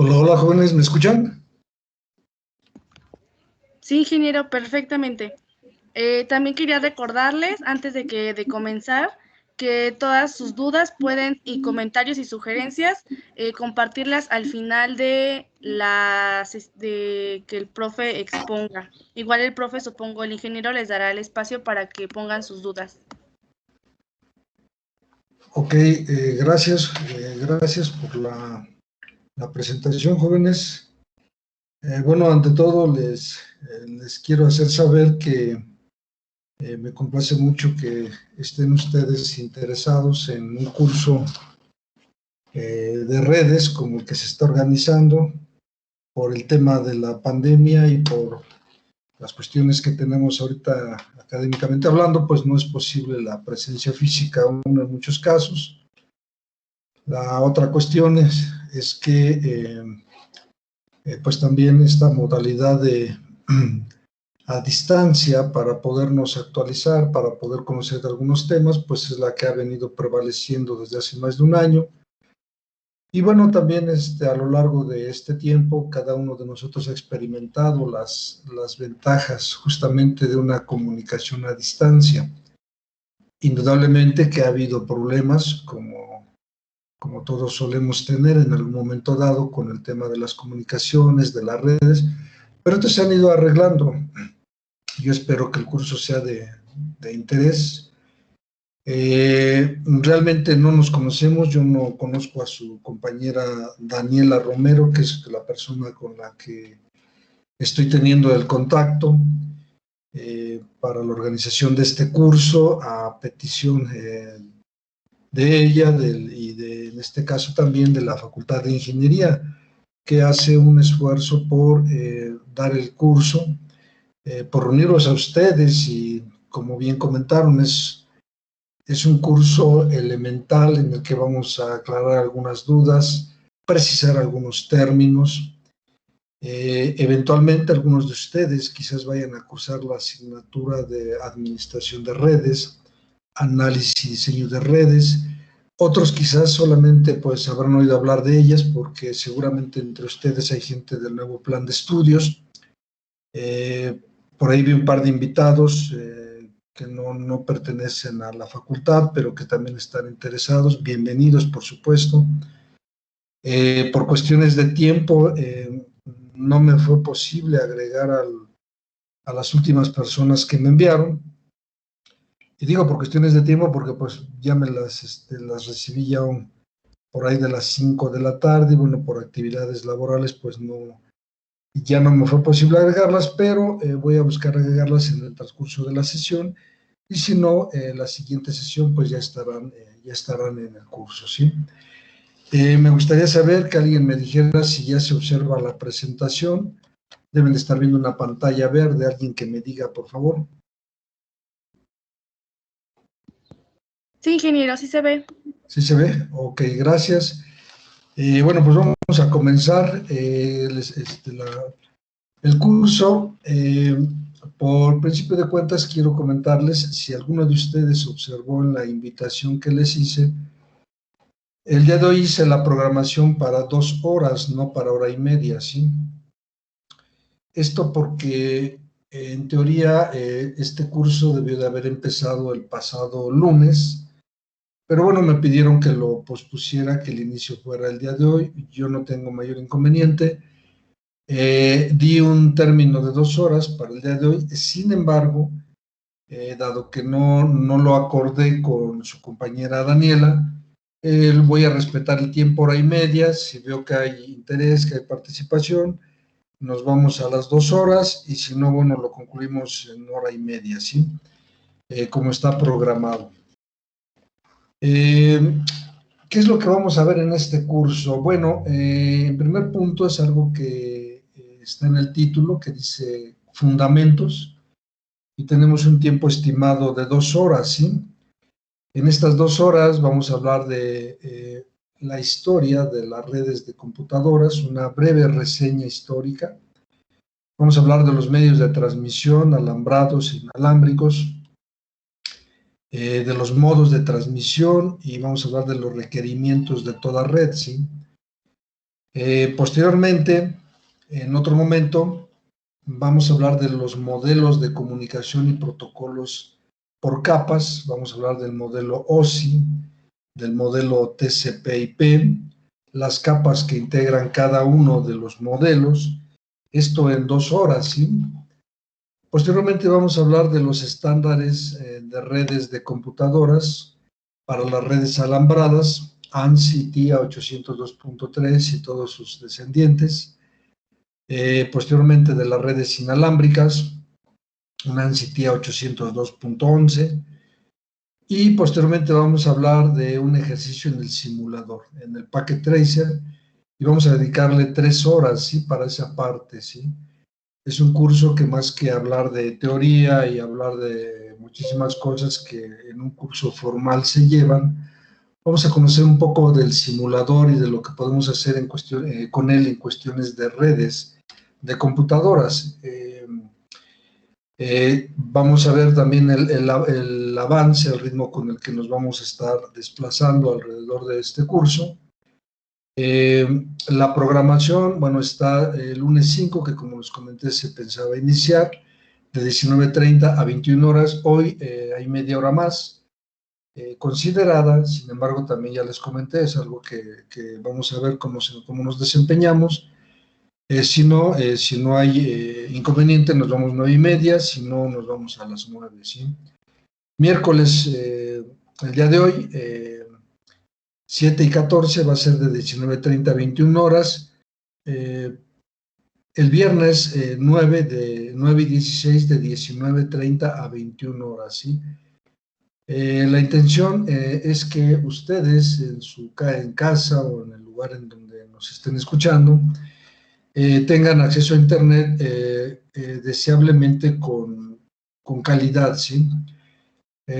Hola, hola jóvenes, ¿me escuchan? Sí, ingeniero, perfectamente. También quería recordarles, antes de comenzar, que todas sus dudas y comentarios y sugerencias, compartirlas al final de que el profe exponga. Igual el profe, supongo, el ingeniero les dará el espacio para que pongan sus dudas. Ok, gracias por la presentación, jóvenes. Bueno, ante todo les quiero hacer saber que me complace mucho que estén ustedes interesados en un curso de redes como el que se está organizando por el tema de la pandemia y por las cuestiones que tenemos ahorita académicamente hablando, pues no es posible la presencia física aún en muchos casos. La otra cuestión es que pues también esta modalidad de a distancia para podernos actualizar, para poder conocer algunos temas, pues es la que ha venido prevaleciendo desde hace más de un año. Y bueno, también a lo largo de este tiempo, cada uno de nosotros ha experimentado las ventajas justamente de una comunicación a distancia. Indudablemente que ha habido problemas como todos solemos tener en algún momento dado con el tema de las comunicaciones, de las redes, pero estos se han ido arreglando. Yo espero que el curso sea de interés. Realmente no nos conocemos, yo no conozco a su compañera Daniela Romero, que es la persona con la que estoy teniendo el contacto para la organización de este curso a petición de ella en este caso también de la Facultad de Ingeniería, que hace un esfuerzo por dar el curso, por reunirlos a ustedes y, como bien comentaron, es un curso elemental en el que vamos a aclarar algunas dudas, precisar algunos términos. Eventualmente algunos de ustedes quizás vayan a cursar la asignatura de Administración de Redes, Análisis y Diseño de Redes. Otros quizás solamente pues habrán oído hablar de ellas porque seguramente entre ustedes hay gente del nuevo plan de estudios. Por ahí vi un par de invitados que no pertenecen a la facultad, pero que también están interesados. Bienvenidos, por supuesto. Por cuestiones de tiempo, no me fue posible agregar a las últimas personas que me enviaron. Y digo por cuestiones de tiempo porque pues ya las recibí ya por ahí de las 5 de la tarde y bueno, por actividades laborales pues ya no me fue posible agregarlas, pero voy a buscar agregarlas en el transcurso de la sesión y si no, la siguiente sesión pues ya estarán en el curso, ¿sí? Me gustaría saber que alguien me dijera si ya se observa la presentación. Deben de estar viendo una pantalla verde, alguien que me diga, por favor. Sí, ingeniero, sí se ve. ¿Sí se ve? Ok, gracias. Bueno, pues vamos a comenzar el curso. Por principio de cuentas, quiero comentarles, si alguno de ustedes observó en la invitación que les hice, el día de hoy hice la programación para 2 horas, no para hora y media, ¿sí? Esto porque, en teoría, este curso debió de haber empezado el pasado lunes, pero bueno, me pidieron que lo pospusiera, que el inicio fuera el día de hoy. Yo no tengo mayor inconveniente. Di un término de 2 horas para el día de hoy. Sin embargo, dado que no lo acordé con su compañera Daniela, voy a respetar el tiempo hora y media. Si veo que hay interés, que hay participación, nos vamos a las 2 horas y si no, bueno, lo concluimos en hora y media, ¿sí? Como está programado. ¿Qué es lo que vamos a ver en este curso? Bueno, en primer punto es algo que está en el título, que dice Fundamentos, y tenemos un tiempo estimado de 2 horas, ¿sí? En estas 2 horas vamos a hablar de la historia de las redes de computadoras, una breve reseña histórica. Vamos a hablar de los medios de transmisión, alambrados, inalámbricos, de los modos de transmisión y vamos a hablar de los requerimientos de toda red, ¿sí? Posteriormente, en otro momento, vamos a hablar de los modelos de comunicación y protocolos por capas. Vamos a hablar del modelo OSI, del modelo TCP/IP, las capas que integran cada uno de los modelos, esto en 2 horas, ¿sí? Posteriormente vamos a hablar de los estándares de redes de computadoras para las redes alambradas, ANSI, TIA 802.3 y todos sus descendientes. Posteriormente de las redes inalámbricas, un ANSI TIA 802.11. Y posteriormente vamos a hablar de un ejercicio en el simulador, en el Packet Tracer, y vamos a dedicarle 3 horas, ¿sí? Para esa parte, ¿sí? Es un curso que más que hablar de teoría y hablar de muchísimas cosas que en un curso formal se llevan, vamos a conocer un poco del simulador y de lo que podemos hacer en cuestión, con él en cuestiones de redes, de computadoras. Vamos a ver también el avance, el ritmo con el que nos vamos a estar desplazando alrededor de este curso. La programación, bueno, está el lunes 5, que como les comenté se pensaba iniciar, de 19:30 a 21 horas. Hoy hay media hora más considerada, sin embargo también ya les comenté, es algo que vamos a ver cómo nos desempeñamos. Si no hay inconveniente, nos vamos 9:30, si no, nos vamos a las 9, ¿sí? Miércoles, el día de hoy, 7:14, va a ser de 19:30 a 21 horas. El viernes 9:16, de 19:30 a 21 horas, ¿sí? La intención es que ustedes en casa o en el lugar en donde nos estén escuchando, tengan acceso a Internet deseablemente con calidad, ¿sí?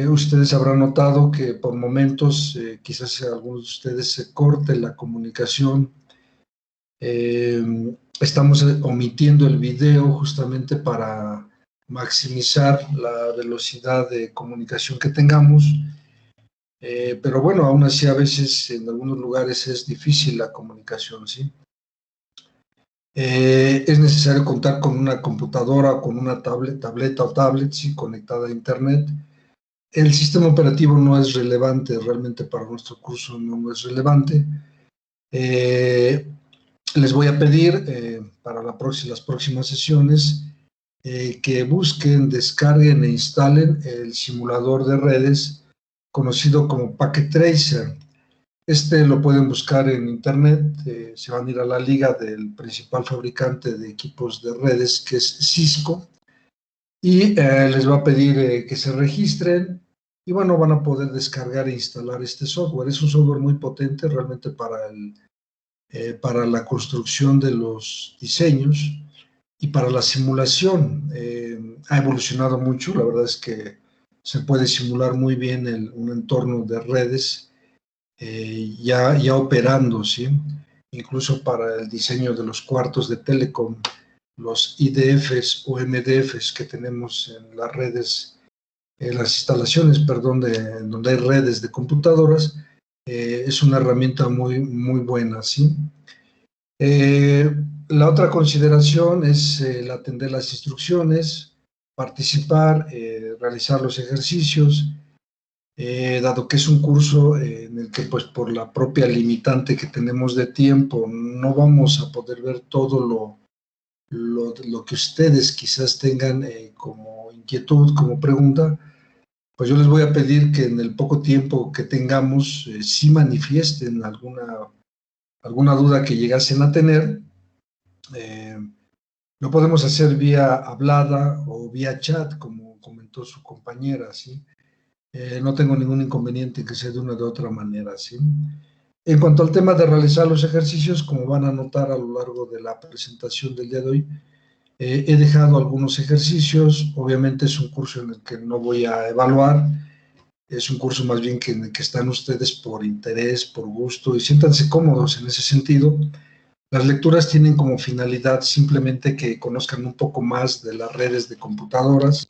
Ustedes habrán notado que por momentos quizás a algunos de ustedes se corte la comunicación. Estamos omitiendo el video justamente para maximizar la velocidad de comunicación que tengamos. Pero bueno, aún así a veces en algunos lugares es difícil la comunicación, ¿sí? Es necesario contar con una computadora, con una tableta o tablet, ¿sí? Conectada a Internet. El sistema operativo no es relevante, realmente para nuestro curso no es relevante. Les voy a pedir para las próximas sesiones que busquen, descarguen e instalen el simulador de redes conocido como Packet Tracer. Este lo pueden buscar en Internet, se van a ir a la liga del principal fabricante de equipos de redes, que es Cisco, y les va a pedir que se registren, y bueno, van a poder descargar e instalar este software. Es un software muy potente realmente para la construcción de los diseños y para la simulación. Ha evolucionado mucho, la verdad es que se puede simular muy bien un entorno de redes ya operando, ¿sí? Incluso para el diseño de los cuartos de telecom, los IDFs o MDFs que tenemos en las redes, en las instalaciones, perdón, donde hay redes de computadoras, es una herramienta muy, muy buena, ¿sí? La otra consideración es el atender las instrucciones, participar, realizar los ejercicios, dado que es un curso en el que pues por la propia limitante que tenemos de tiempo no vamos a poder ver todo lo que ustedes quizás tengan como inquietud, como pregunta, pues yo les voy a pedir que en el poco tiempo que tengamos sí manifiesten alguna duda que llegasen a tener. Lo podemos hacer vía hablada o vía chat, como comentó su compañera, ¿sí? No tengo ningún inconveniente en que sea de una o de otra manera, ¿sí? En cuanto al tema de realizar los ejercicios, como van a notar a lo largo de la presentación del día de hoy, he dejado algunos ejercicios. Obviamente es un curso en el que no voy a evaluar, es un curso más bien en el que están ustedes por interés, por gusto, y siéntanse cómodos en ese sentido. Las lecturas tienen como finalidad simplemente que conozcan un poco más de las redes de computadoras,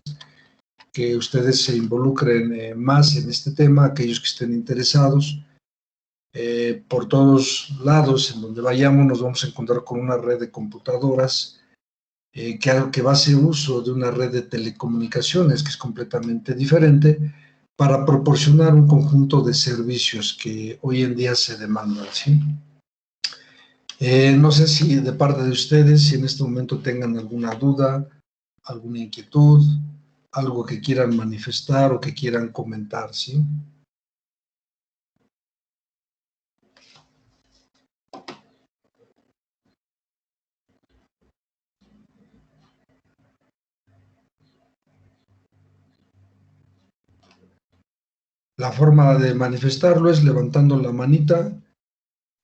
que ustedes se involucren más en este tema, aquellos que estén interesados. Por todos lados, en donde vayamos, nos vamos a encontrar con una red de computadoras que va a hacer uso de una red de telecomunicaciones que es completamente diferente para proporcionar un conjunto de servicios que hoy en día se demandan, ¿sí? No sé si de parte de ustedes, si en este momento tengan alguna duda, alguna inquietud, algo que quieran manifestar o que quieran comentar, ¿sí? La forma de manifestarlo es levantando la manita.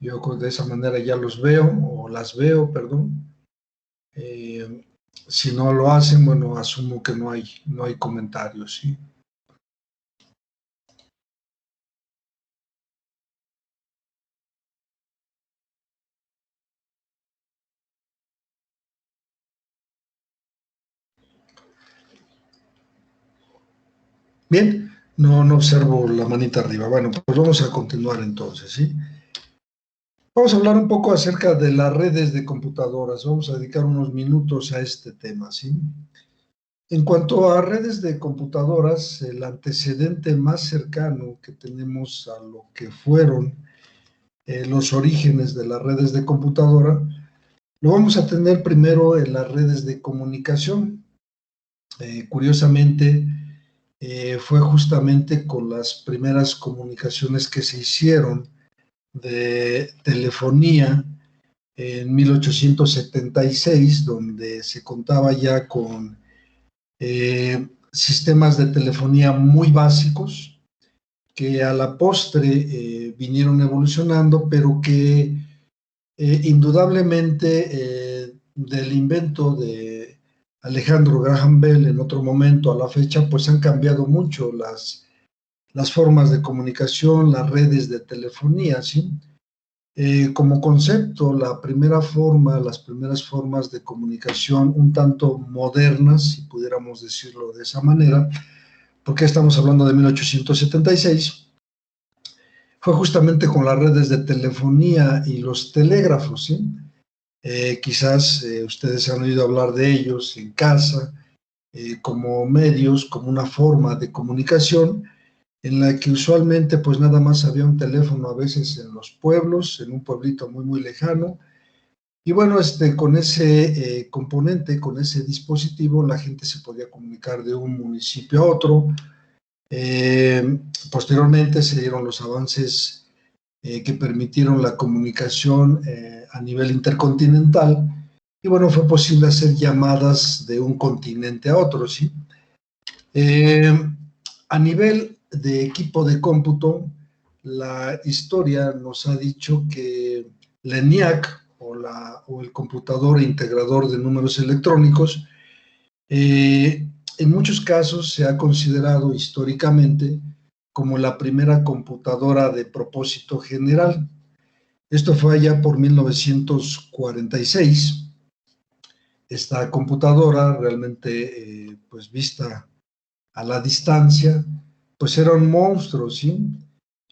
Yo de esa manera ya los veo, o las veo, perdón. Si no lo hacen, bueno, asumo que no hay comentarios, ¿sí? Bien, no observo la manita arriba. Bueno, pues vamos a continuar entonces, ¿sí? Vamos a hablar un poco acerca de las redes de computadoras. Vamos a dedicar unos minutos a este tema, ¿sí? En cuanto a redes de computadoras, el antecedente más cercano que tenemos a lo que fueron los orígenes de las redes de computadora, lo vamos a tener primero en las redes de comunicación. Curiosamente, fue justamente con las primeras comunicaciones que se hicieron de telefonía en 1876, donde se contaba ya con sistemas de telefonía muy básicos que a la postre vinieron evolucionando, pero que indudablemente del invento de Alejandro Graham Bell en otro momento a la fecha, pues han cambiado mucho las formas de comunicación, las redes de telefonía, ¿sí? Como concepto, las primeras formas de comunicación un tanto modernas, si pudiéramos decirlo de esa manera, porque estamos hablando de 1876, fue justamente con las redes de telefonía y los telégrafos, ¿sí? Quizás ustedes han oído hablar de ellos en casa, como medios, como una forma de comunicación, en la que usualmente pues nada más había un teléfono a veces en los pueblos, en un pueblito muy lejano, y bueno, con ese componente, con ese dispositivo, la gente se podía comunicar de un municipio a otro. Posteriormente se dieron los avances que permitieron la comunicación a nivel intercontinental, y bueno, fue posible hacer llamadas de un continente a otro, ¿sí? A nivel de equipo de cómputo, la historia nos ha dicho que la ENIAC, o el computador integrador de números electrónicos, en muchos casos se ha considerado históricamente como la primera computadora de propósito general. Esto fue allá por 1946. Esta computadora realmente, pues vista a la distancia, pues era un monstruo, ¿sí?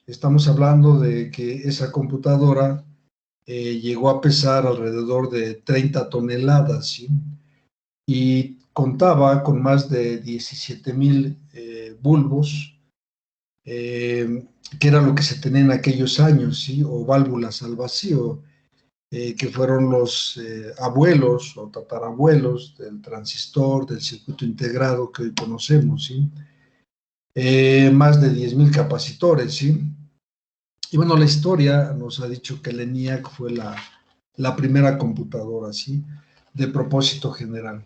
Estamos hablando de que esa computadora llegó a pesar alrededor de 30 toneladas, ¿sí? Y contaba con más de 17,000 bulbos, que era lo que se tenía en aquellos años, ¿sí? O válvulas al vacío, que fueron los abuelos o tatarabuelos del transistor, del circuito integrado que hoy conocemos, ¿sí? Más de 10,000 capacitores, ¿sí? Y bueno, la historia nos ha dicho que el ENIAC fue la primera computadora, ¿sí? De propósito general.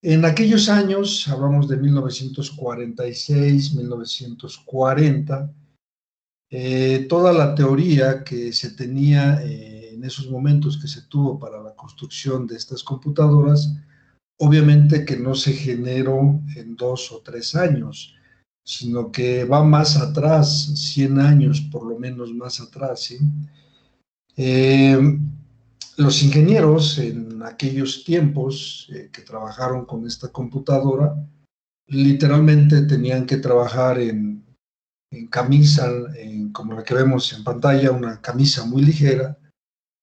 En aquellos años, hablamos de 1946, 1940, toda la teoría que se tenía en esos momentos que se tuvo para la construcción de estas computadoras, obviamente que no se generó en 2 o 3 años, sino que va más atrás, 100 años por lo menos más atrás, ¿sí? Los ingenieros en aquellos tiempos que trabajaron con esta computadora, literalmente tenían que trabajar en en camisa, como la que vemos en pantalla, una camisa muy ligera,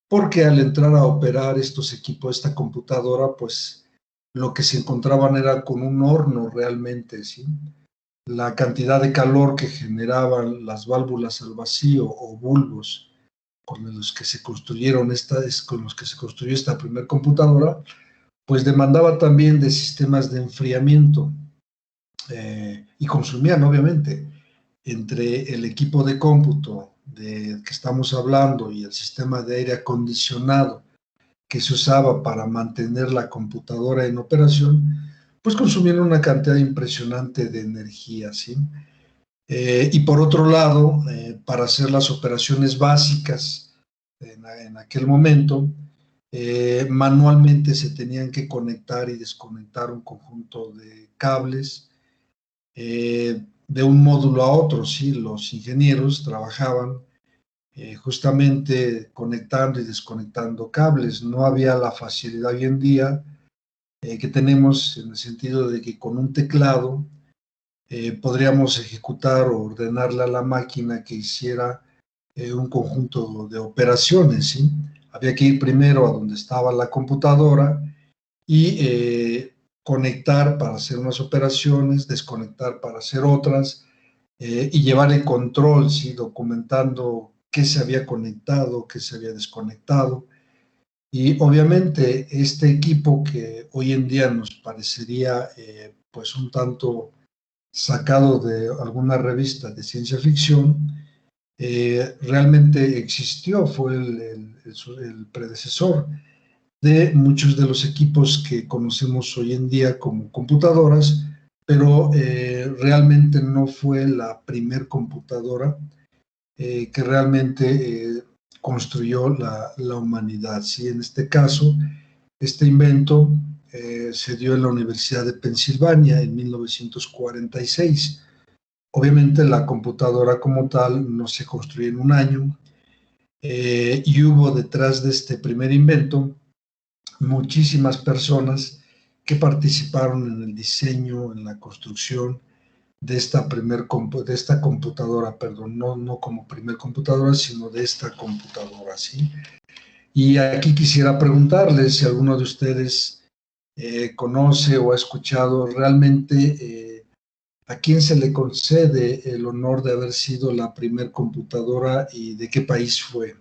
porque al entrar a operar estos equipos, esta computadora, pues lo que se encontraban era con un horno realmente, ¿sí? La cantidad de calor que generaban las válvulas al vacío o bulbos con los que se construyeron con los que se construyó esta primera computadora, pues demandaba también de sistemas de enfriamiento y consumían, obviamente, entre el equipo de cómputo de que estamos hablando y el sistema de aire acondicionado que se usaba para mantener la computadora en operación, pues consumían una cantidad impresionante de energía, ¿sí? Y por otro lado, para hacer las operaciones básicas en aquel momento, manualmente se tenían que conectar y desconectar un conjunto de cables de un módulo a otro, ¿sí? Los ingenieros trabajaban justamente conectando y desconectando cables. No había la facilidad hoy en día que tenemos en el sentido de que con un teclado podríamos ejecutar o ordenarle a la máquina que hiciera un conjunto de operaciones, ¿sí? Había que ir primero a donde estaba la computadora y conectar para hacer unas operaciones, desconectar para hacer otras, y llevar el control, ¿sí? Documentando qué se había conectado, qué se había desconectado. Y obviamente este equipo que hoy en día nos parecería pues un tanto sacado de alguna revista de ciencia ficción, realmente existió, fue el predecesor de muchos de los equipos que conocemos hoy en día como computadoras, pero realmente no fue la primer computadora que realmente construyó la humanidad. ¿Sí? En este caso, este invento se dio en la Universidad de Pensilvania en 1946. Obviamente la computadora como tal no se construyó en un año y hubo detrás de este primer invento muchísimas personas que participaron en el diseño, en la construcción de esta de esta computadora, perdón, no como primer computadora, sino de esta computadora, ¿sí? Y aquí quisiera preguntarles si alguno de ustedes conoce o ha escuchado realmente a quién se le concede el honor de haber sido la primer computadora y de qué país fue.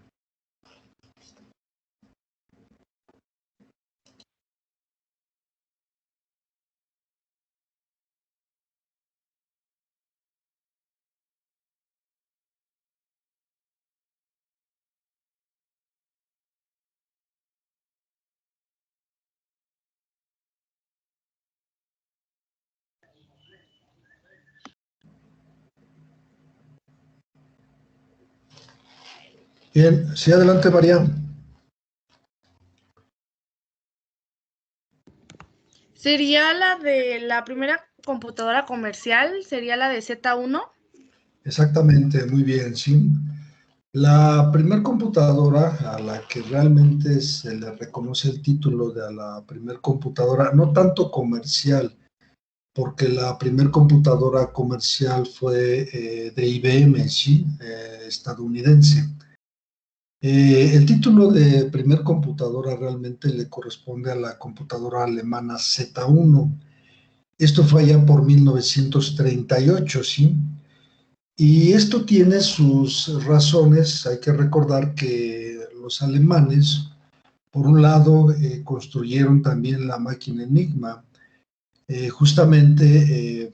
Bien, sí, adelante, María. Sería la de la primera computadora comercial, sería la de Z1. Exactamente, muy bien, sí. La primer computadora a la que realmente se le reconoce el título de la primer computadora, no tanto comercial, porque la primer computadora comercial fue de IBM, ¿sí? Estadounidense. El título de primer computadora realmente le corresponde a la computadora alemana Z1. Esto fue allá por 1938, ¿sí? Y esto tiene sus razones. Hay que recordar que los alemanes, por un lado, construyeron también la máquina Enigma, justamente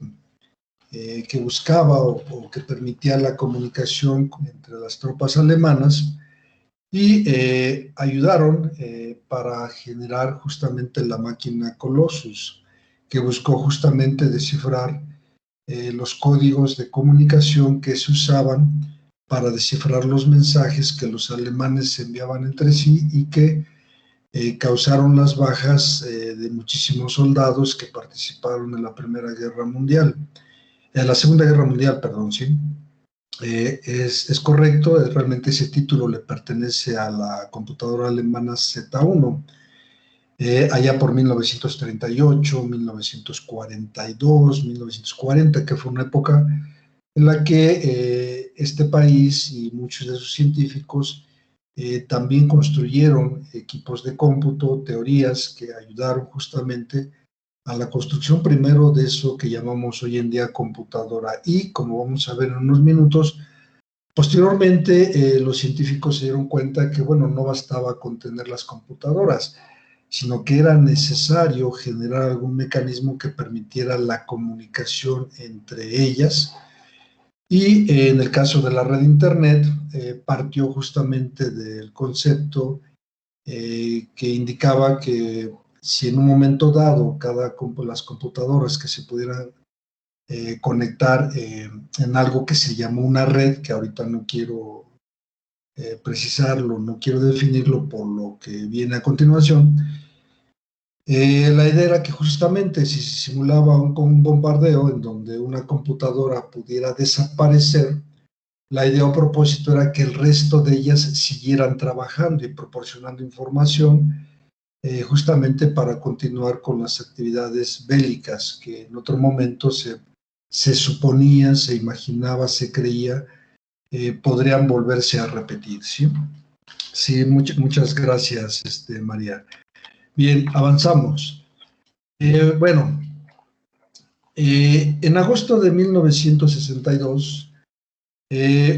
que buscaba o que permitía la comunicación entre las tropas alemanas y ayudaron para generar justamente la máquina Colossus, que buscó justamente descifrar los códigos de comunicación que se usaban para descifrar los mensajes que los alemanes enviaban entre sí y que causaron las bajas de muchísimos soldados que participaron en la Primera Guerra Mundial, en la Segunda Guerra Mundial, perdón, sí. Es correcto, realmente ese título le pertenece a la computadora alemana Z1, allá por 1938, 1942, 1940, que fue una época en la que este país y muchos de sus científicos también construyeron equipos de cómputo, teorías que ayudaron justamente a la construcción primero de eso que llamamos hoy en día computadora. Y como vamos a ver en unos minutos, posteriormente los científicos se dieron cuenta que, bueno, no bastaba con tener las computadoras, sino que era necesario generar algún mecanismo que permitiera la comunicación entre ellas. Y en el caso de la red Internet, partió justamente del concepto que indicaba que si en un momento dado las computadoras que se pudieran conectar en algo que se llamó una red, que ahorita no quiero precisarlo, no quiero definirlo por lo que viene a continuación, la idea era que justamente si se simulaba un bombardeo en donde una computadora pudiera desaparecer, la idea o propósito era que el resto de ellas siguieran trabajando y proporcionando información justamente para continuar con las actividades bélicas que en otro momento se suponía, se imaginaba, se creía podrían volverse a repetir, ¿sí? Sí, muchas gracias, María. Bien, avanzamos. Bueno, en agosto de 1962,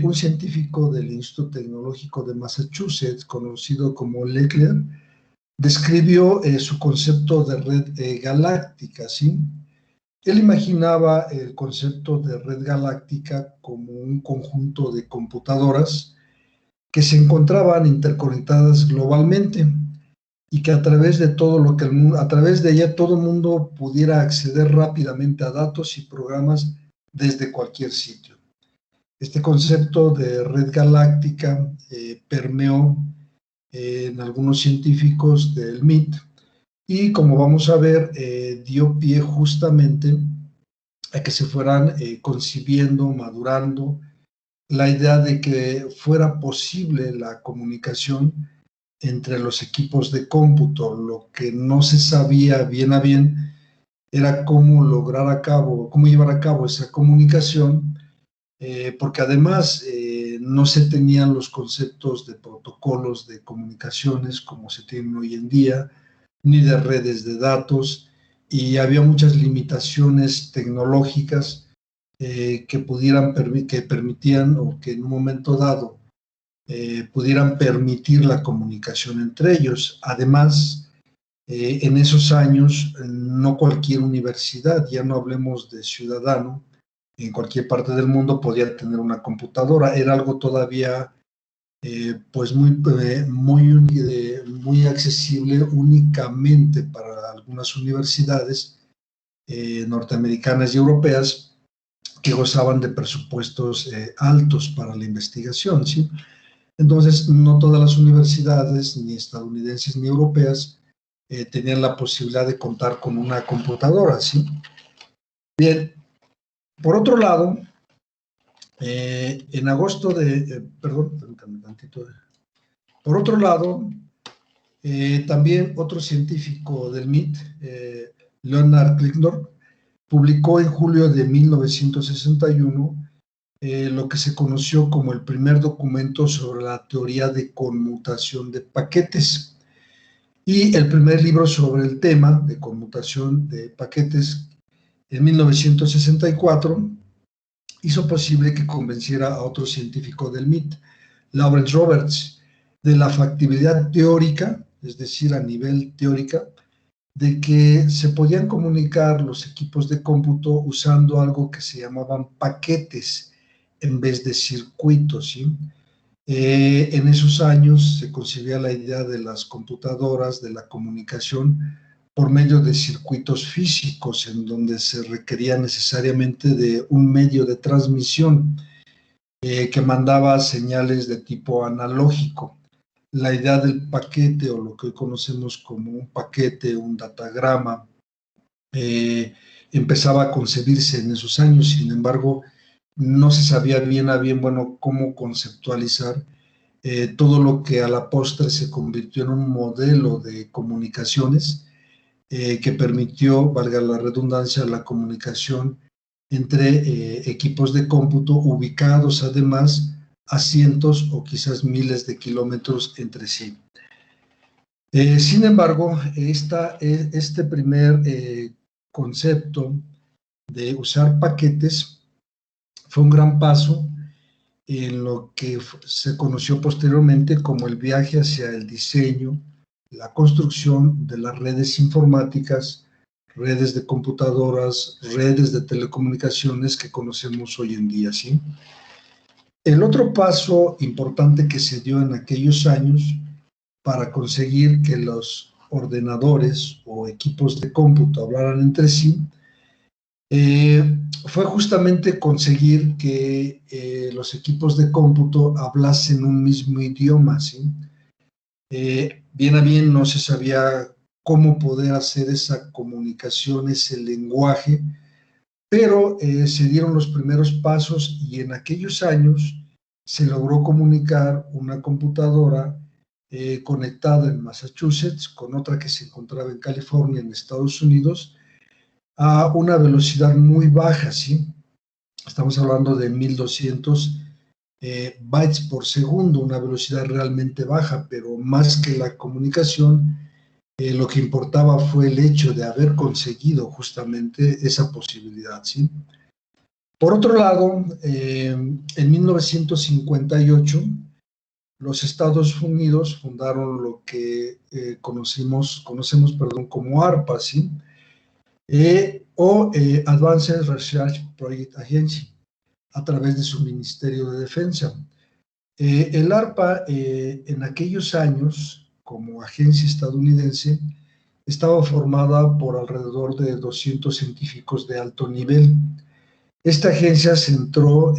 un científico del Instituto Tecnológico de Massachusetts, conocido como Leckler, describió su concepto de red galáctica, ¿sí? Él imaginaba el concepto de red galáctica como un conjunto de computadoras que se encontraban interconectadas globalmente y que a través de todo lo que a través de ella todo el mundo pudiera acceder rápidamente a datos y programas desde cualquier sitio. Este concepto de red galáctica permeó en algunos científicos del MIT y, como vamos a ver, dio pie justamente a que se fueran concibiendo, madurando la idea de que fuera posible la comunicación entre los equipos de cómputo. Lo que no se sabía bien a bien era cómo llevar a cabo esa comunicación, porque además no se tenían los conceptos de protocolos de comunicaciones como se tienen hoy en día, ni de redes de datos, y había muchas limitaciones tecnológicas que permitían o que en un momento dado pudieran permitir la comunicación entre ellos. Además, en esos años, no cualquier universidad, ya no hablemos de ciudadano, en cualquier parte del mundo podía tener una computadora. Era algo todavía pues muy accesible únicamente para algunas universidades norteamericanas y europeas que gozaban de presupuestos altos para la investigación, ¿sí? Entonces, no todas las universidades, ni estadounidenses ni europeas, tenían la posibilidad de contar con una computadora, ¿sí? Bien, por otro lado, en agosto de, perdón, permítame tantito. Por otro lado, también otro científico del MIT, Leonard Klickner, publicó en julio de 1961 lo que se conoció como el primer documento sobre la teoría de conmutación de paquetes y el primer libro sobre el tema de conmutación de paquetes en 1964 hizo posible que convenciera a otro científico del MIT, Lawrence Roberts, de la factibilidad teórica, es decir, a nivel teórica, de que se podían comunicar los equipos de cómputo usando algo que se llamaban paquetes en vez de circuitos, ¿sí? En esos años se concebía la idea de las computadoras, de la comunicación por medio de circuitos físicos, en donde se requería necesariamente de un medio de transmisión que mandaba señales de tipo analógico. La idea del paquete, o lo que hoy conocemos como un paquete, un datagrama, empezaba a concebirse en esos años. Sin embargo, no se sabía bien a bien, bueno, cómo conceptualizar todo lo que a la postre se convirtió en un modelo de comunicaciones que permitió, valga la redundancia, la comunicación entre equipos de cómputo ubicados además a cientos o quizás miles de kilómetros entre sí. Sin embargo, este primer concepto de usar paquetes fue un gran paso en lo que se conoció posteriormente como el viaje hacia el diseño, la construcción de las redes informáticas, redes de computadoras, redes de telecomunicaciones que conocemos hoy en día, ¿sí? El otro paso importante que se dio en aquellos años para conseguir que los ordenadores o equipos de cómputo hablaran entre sí, fue justamente conseguir que los equipos de cómputo hablasen un mismo idioma, ¿sí? Bien a bien no se sabía cómo poder hacer esa comunicación, ese lenguaje, pero se dieron los primeros pasos y en aquellos años se logró comunicar una computadora conectada en Massachusetts con otra que se encontraba en California, en Estados Unidos, a una velocidad muy baja, ¿sí? Estamos hablando de 1200 bytes por segundo, una velocidad realmente baja, pero más que la comunicación, lo que importaba fue el hecho de haber conseguido justamente esa posibilidad, ¿sí? Por otro lado, en 1958, los Estados Unidos fundaron lo que conocemos como ARPA, ¿sí? Advanced Research Project Agency, a través de su Ministerio de Defensa. El ARPA, en aquellos años, como agencia estadounidense, estaba formada por alrededor de 200 científicos de alto nivel. Esta agencia centró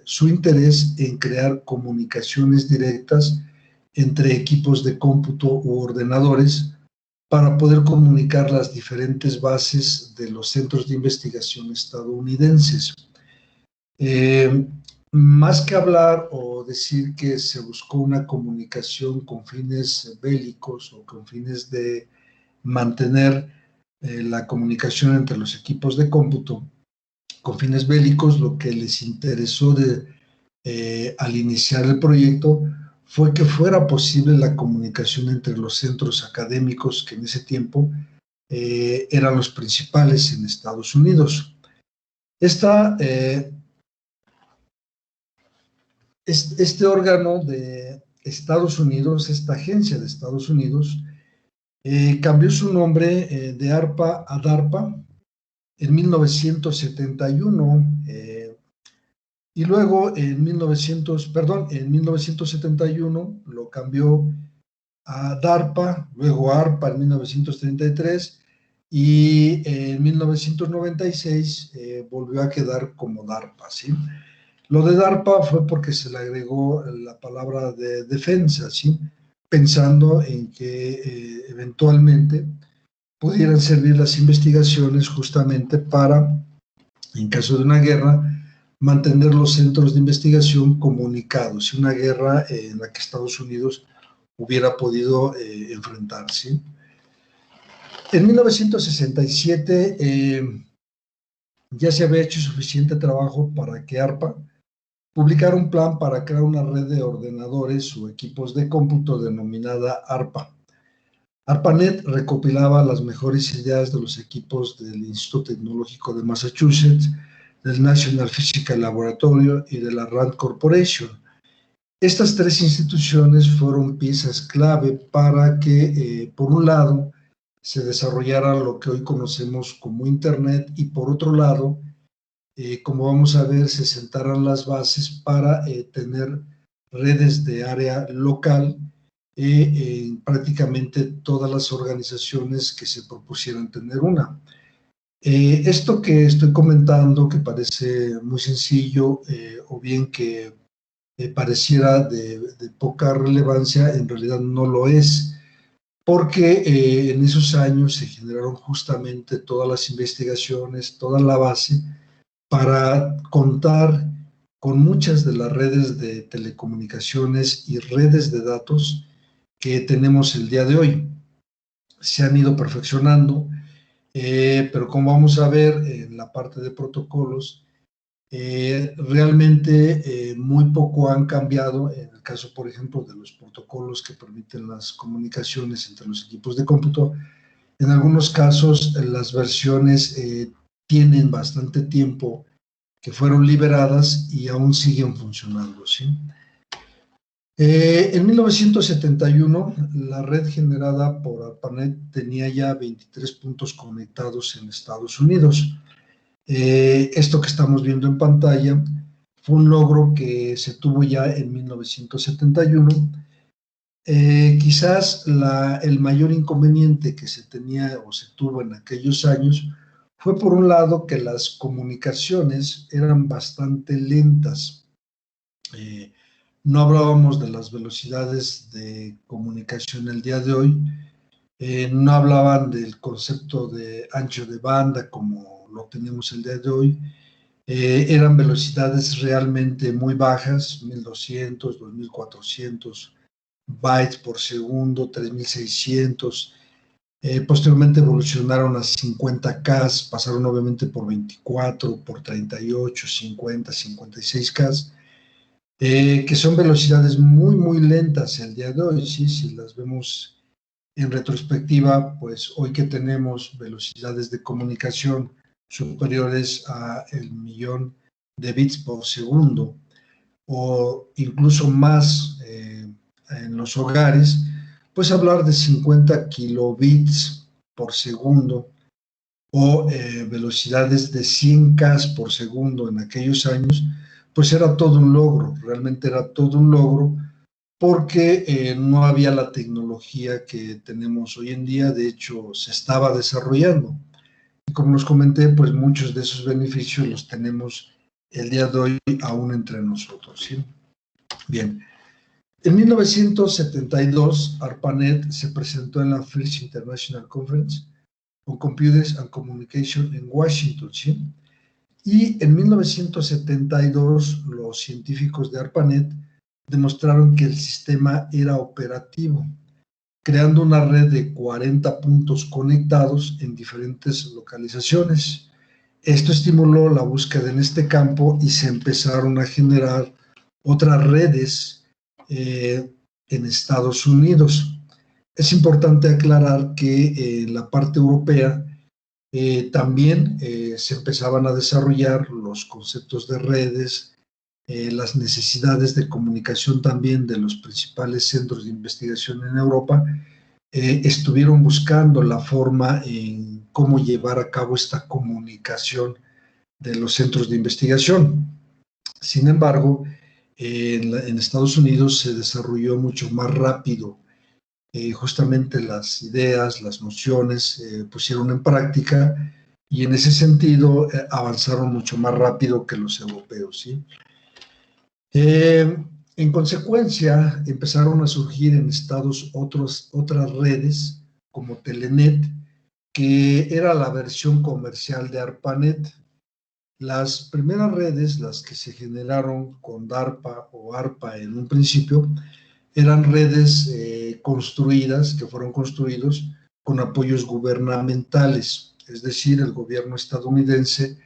su interés en crear comunicaciones directas entre equipos de cómputo u ordenadores para poder comunicar las diferentes bases de los centros de investigación estadounidenses. Más que hablar o decir que se buscó una comunicación con fines bélicos o con fines de mantener la comunicación entre los equipos de cómputo, con fines bélicos, lo que les interesó al iniciar el proyecto fue que fuera posible la comunicación entre los centros académicos que en ese tiempo eran los principales en Estados Unidos. Este órgano de Estados Unidos, esta agencia de Estados Unidos, cambió su nombre de ARPA a DARPA en 1971, y luego en 1971 lo cambió a DARPA, luego a ARPA en 1933, y en 1996 volvió a quedar como DARPA, ¿sí? Lo de DARPA fue porque se le agregó la palabra de defensa, ¿sí? Pensando en que eventualmente pudieran servir las investigaciones justamente para, en caso de una guerra, mantener los centros de investigación comunicados, una guerra en la que Estados Unidos hubiera podido enfrentarse. En 1967 ya se había hecho suficiente trabajo para que ARPA publicara un plan para crear una red de ordenadores o equipos de cómputo denominada ARPA. ARPANET recopilaba las mejores ideas de los equipos del Instituto Tecnológico de Massachusetts, del National Physical Laboratory y de la RAND Corporation. Estas tres instituciones fueron piezas clave para que, por un lado, se desarrollara lo que hoy conocemos como Internet y, por otro lado, como vamos a ver, se sentaran las bases para tener redes de área local en prácticamente todas las organizaciones que se propusieran tener una. Esto que estoy comentando, que parece muy sencillo o bien que pareciera de poca relevancia, en realidad no lo es, porque en esos años se generaron justamente todas las investigaciones, toda la base para contar con muchas de las redes de telecomunicaciones y redes de datos que tenemos el día de hoy. Se han ido perfeccionando pero como vamos a ver en la parte de protocolos, realmente muy poco han cambiado en el caso, por ejemplo, de los protocolos que permiten las comunicaciones entre los equipos de cómputo. En algunos casos, las versiones tienen bastante tiempo que fueron liberadas y aún siguen funcionando, ¿sí? En 1971, la red generada por ARPANET tenía ya 23 puntos conectados en Estados Unidos. Esto que estamos viendo en pantalla fue un logro que se tuvo ya en 1971. Quizás el mayor inconveniente que se tenía o se tuvo en aquellos años fue, por un lado, que las comunicaciones eran bastante lentas. No hablábamos de las velocidades de comunicación el día de hoy, no hablaban del concepto de ancho de banda como lo tenemos el día de hoy, eran velocidades realmente muy bajas, 1200, 2400 bytes por segundo, 3600. Posteriormente evolucionaron a 50K, pasaron obviamente por 24, por 38, 50, 56K, que son velocidades muy, muy lentas el día de hoy, ¿sí? Si las vemos en retrospectiva, pues hoy que tenemos velocidades de comunicación superiores a el millón de bits por segundo, o incluso más en los hogares, pues hablar de 50 kilobits por segundo o velocidades de 100K por segundo en aquellos años, pues era todo un logro, realmente era todo un logro, porque no había la tecnología que tenemos hoy en día, de hecho se estaba desarrollando. Y como les comenté, pues muchos de esos beneficios los tenemos el día de hoy aún entre nosotros, ¿sí? Bien, en 1972 ARPANET se presentó en la First International Conference on Computers and Communication en Washington, ¿sí? Y en 1972 los científicos de ARPANET demostraron que el sistema era operativo, creando una red de 40 puntos conectados en diferentes localizaciones. Esto estimuló la búsqueda en este campo y se empezaron a generar otras redes en Estados Unidos. Es importante aclarar que en la parte europea también se empezaban a desarrollar los conceptos de redes, las necesidades de comunicación también de los principales centros de investigación en Europa, estuvieron buscando la forma en cómo llevar a cabo esta comunicación de los centros de investigación. Sin embargo, en Estados Unidos se desarrolló mucho más rápido. Justamente las ideas, las nociones se pusieron en práctica y en ese sentido avanzaron mucho más rápido que los europeos, ¿sí? En consecuencia, empezaron a surgir en Estados otras redes como Telenet, que era la versión comercial de ARPANET. Las primeras redes, las que se generaron con DARPA o ARPA en un principio, eran redes construidas, que fueron construidos con apoyos gubernamentales, es decir, el gobierno estadounidense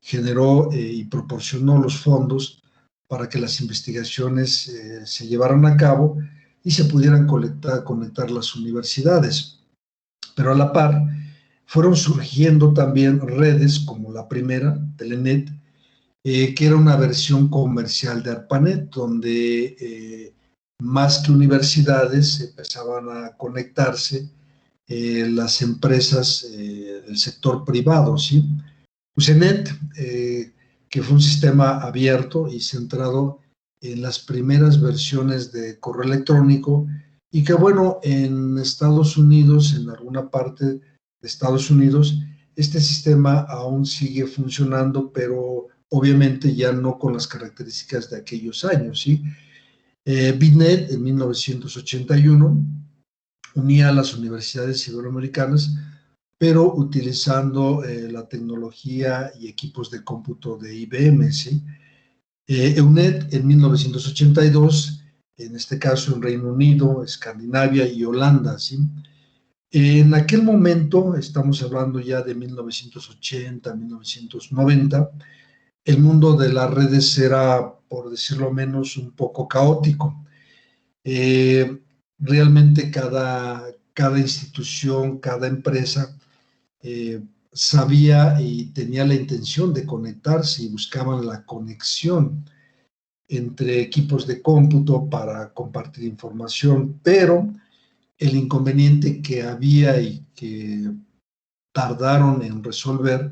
generó y proporcionó los fondos para que las investigaciones se llevaran a cabo y se pudieran conectar las universidades. Pero a la par, fueron surgiendo también redes como la primera, Telenet, que era una versión comercial de ARPANET, donde más que universidades empezaban a conectarse las empresas del sector privado, ¿sí? Usenet, que fue un sistema abierto y centrado en las primeras versiones de correo electrónico y que, bueno, en Estados Unidos, en alguna parte de Estados Unidos, este sistema aún sigue funcionando, pero obviamente ya no con las características de aquellos años, ¿sí? BitNet en 1981 unía a las universidades iberoamericanas, pero utilizando la tecnología y equipos de cómputo de IBM, ¿sí? EUNET en 1982, en este caso en Reino Unido, Escandinavia y Holanda, ¿sí? En aquel momento, estamos hablando ya de 1980, 1990, el mundo de las redes era, por decirlo menos, un poco caótico. Realmente cada institución, cada empresa sabía y tenía la intención de conectarse y buscaban la conexión entre equipos de cómputo para compartir información, pero el inconveniente que había y que tardaron en resolver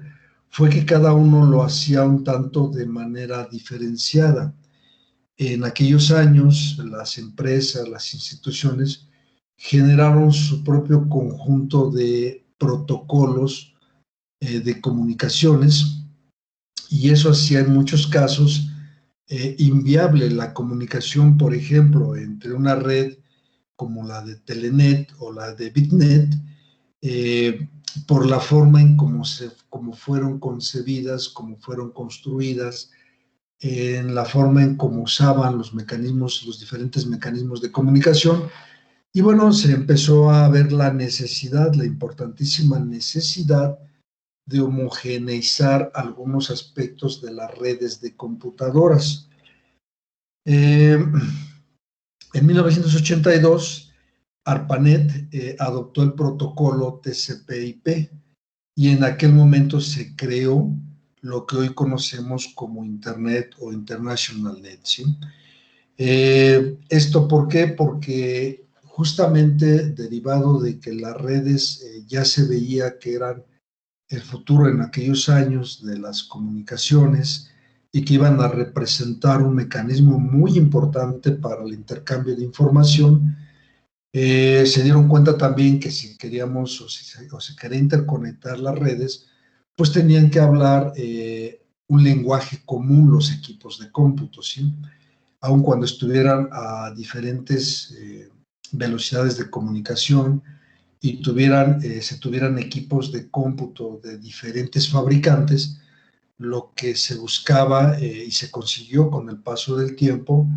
fue que cada uno lo hacía un tanto de manera diferenciada. En aquellos años, las empresas, las instituciones generaron su propio conjunto de protocolos de comunicaciones y eso hacía en muchos casos inviable la comunicación, por ejemplo, entre una red como la de Telenet o la de Bitnet, eh, por la forma en cómo fueron concebidas, cómo fueron construidas, en la forma en cómo usaban los mecanismos, los diferentes mecanismos de comunicación. Y bueno, se empezó a ver la necesidad, la importantísima necesidad de homogeneizar algunos aspectos de las redes de computadoras. En 1982, ARPANET adoptó el protocolo TCP/IP y en aquel momento se creó lo que hoy conocemos como Internet o International Net, ¿sí? ¿Esto por qué? Porque justamente derivado de que las redes ya se veía que eran el futuro en aquellos años de las comunicaciones y que iban a representar un mecanismo muy importante para el intercambio de información, se dieron cuenta también que si queríamos o se quería interconectar las redes, pues tenían que hablar un lenguaje común los equipos de cómputo, ¿sí? Aun cuando estuvieran a diferentes velocidades de comunicación y se tuvieran equipos de cómputo de diferentes fabricantes, lo que se buscaba y se consiguió con el paso del tiempo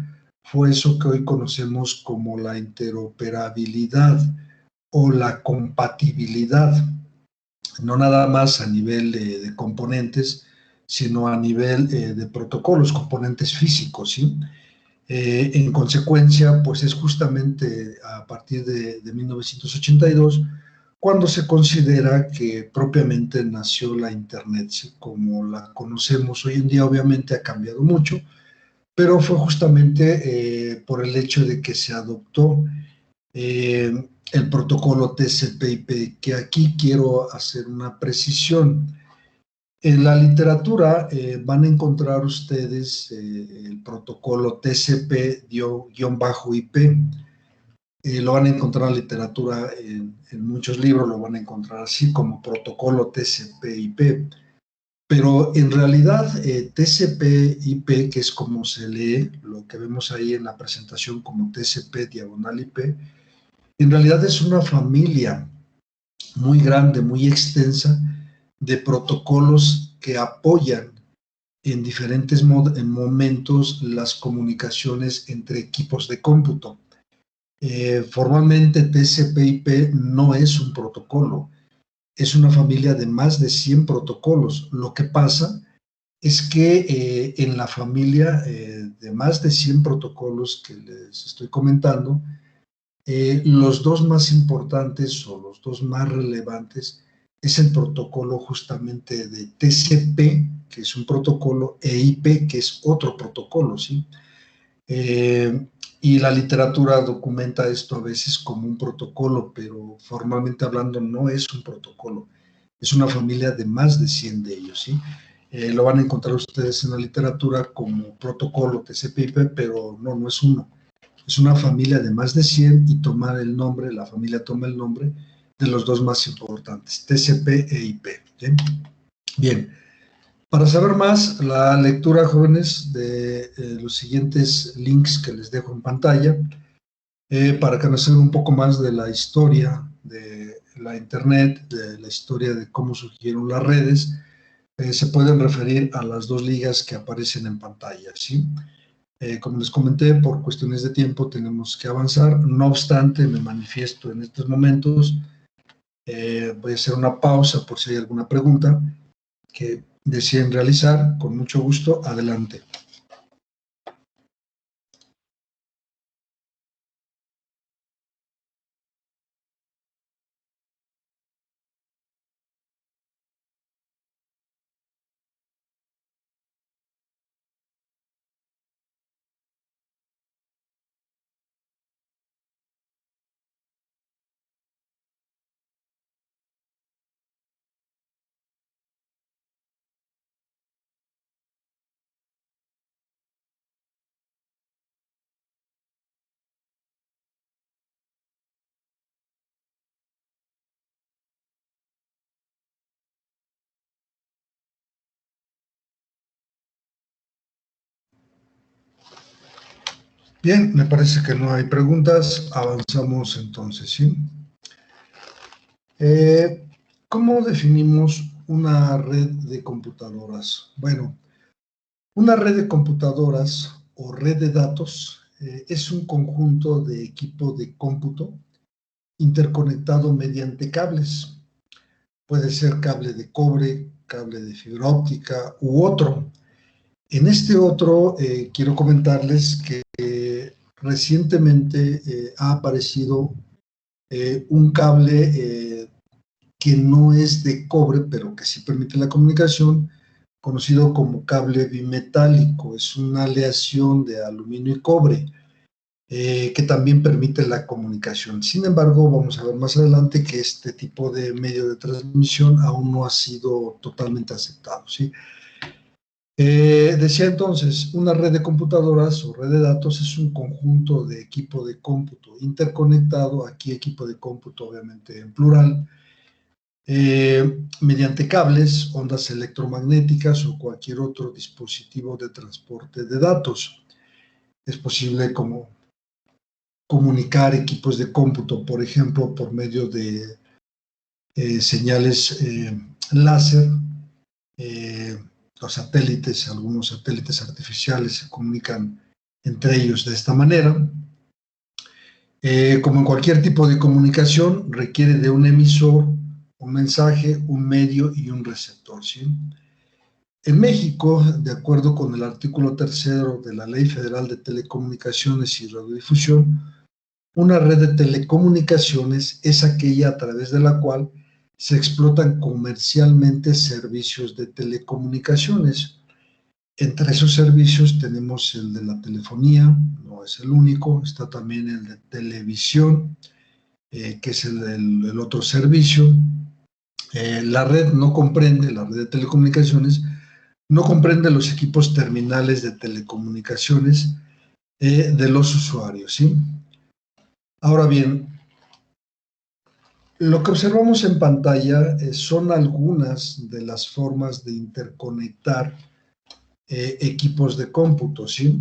fue eso que hoy conocemos como la interoperabilidad o la compatibilidad, no nada más a nivel de componentes, sino a nivel de protocolos, componentes físicos, ¿sí? En consecuencia, pues es justamente a partir de 1982 cuando se considera que propiamente nació la Internet, ¿sí? Como la conocemos hoy en día. Obviamente ha cambiado mucho, pero fue justamente por el hecho de que se adoptó el protocolo TCP/IP, que aquí quiero hacer una precisión. En la literatura van a encontrar ustedes el protocolo TCP-IP. Lo van a encontrar en la literatura, en muchos libros lo van a encontrar así como protocolo TCP/IP. Pero en realidad TCP/IP, que es como se lee, lo que vemos ahí en la presentación como TCP/IP, en realidad es una familia muy grande, muy extensa de protocolos que apoyan en diferentes momentos las comunicaciones entre equipos de cómputo. Formalmente TCP/IP no es un protocolo, es una familia de más de 100 protocolos. Lo que pasa es que en la familia de más de 100 protocolos que les estoy comentando, los dos más importantes o los dos más relevantes es el protocolo justamente de TCP, que es un protocolo, e IP, que es otro protocolo, ¿sí? Y la literatura documenta esto a veces como un protocolo, pero formalmente hablando no es un protocolo, es una familia de más de 100 de ellos, ¿sí? Lo van a encontrar ustedes en la literatura como protocolo TCP/IP, pero no es uno. Es una familia de más de 100 y la familia toma el nombre de los dos más importantes, TCP e IP. ¿Sí? Bien, para saber más, la lectura, jóvenes, de los siguientes links que les dejo en pantalla, para conocer un poco más de la historia de la Internet, de la historia de cómo surgieron las redes, se pueden referir a las dos ligas que aparecen en pantalla, ¿sí? Como les comenté, por cuestiones de tiempo tenemos que avanzar. No obstante, me manifiesto en estos momentos Voy a hacer una pausa por si hay alguna pregunta que deseen realizar. Con mucho gusto, adelante. Bien, me parece que no hay preguntas. Avanzamos entonces, ¿sí? ¿Cómo definimos una red de computadoras? Bueno, una red de computadoras o red de datos es un conjunto de equipo de cómputo interconectado mediante cables. Puede ser cable de cobre, cable de fibra óptica u otro. En este otro, quiero comentarles que recientemente ha aparecido un cable que no es de cobre, pero que sí permite la comunicación, conocido como cable bimetálico. Es una aleación de aluminio y cobre que también permite la comunicación. Sin embargo, vamos a ver más adelante que este tipo de medio de transmisión aún no ha sido totalmente aceptado, ¿sí? Decía entonces, una red de computadoras o red de datos es un conjunto de equipo de cómputo interconectado, aquí equipo de cómputo obviamente en plural, mediante cables, ondas electromagnéticas o cualquier otro dispositivo de transporte de datos. Es posible como comunicar equipos de cómputo, por ejemplo, por medio de señales láser, los satélites, algunos satélites artificiales se comunican entre ellos de esta manera. Como en cualquier tipo de comunicación, requiere de un emisor, un mensaje, un medio y un receptor, ¿sí? En México, de acuerdo con el artículo 3 de la Ley Federal de Telecomunicaciones y Radiodifusión, una red de telecomunicaciones es aquella a través de la cual se explotan comercialmente servicios de telecomunicaciones. Entre esos servicios tenemos el de la telefonía, no es el único, está también el de televisión, que es el otro servicio. La red de telecomunicaciones, no comprende los equipos terminales de telecomunicaciones de los usuarios, ¿sí? Ahora bien, lo que observamos en pantalla son algunas de las formas de interconectar equipos de cómputo, ¿sí?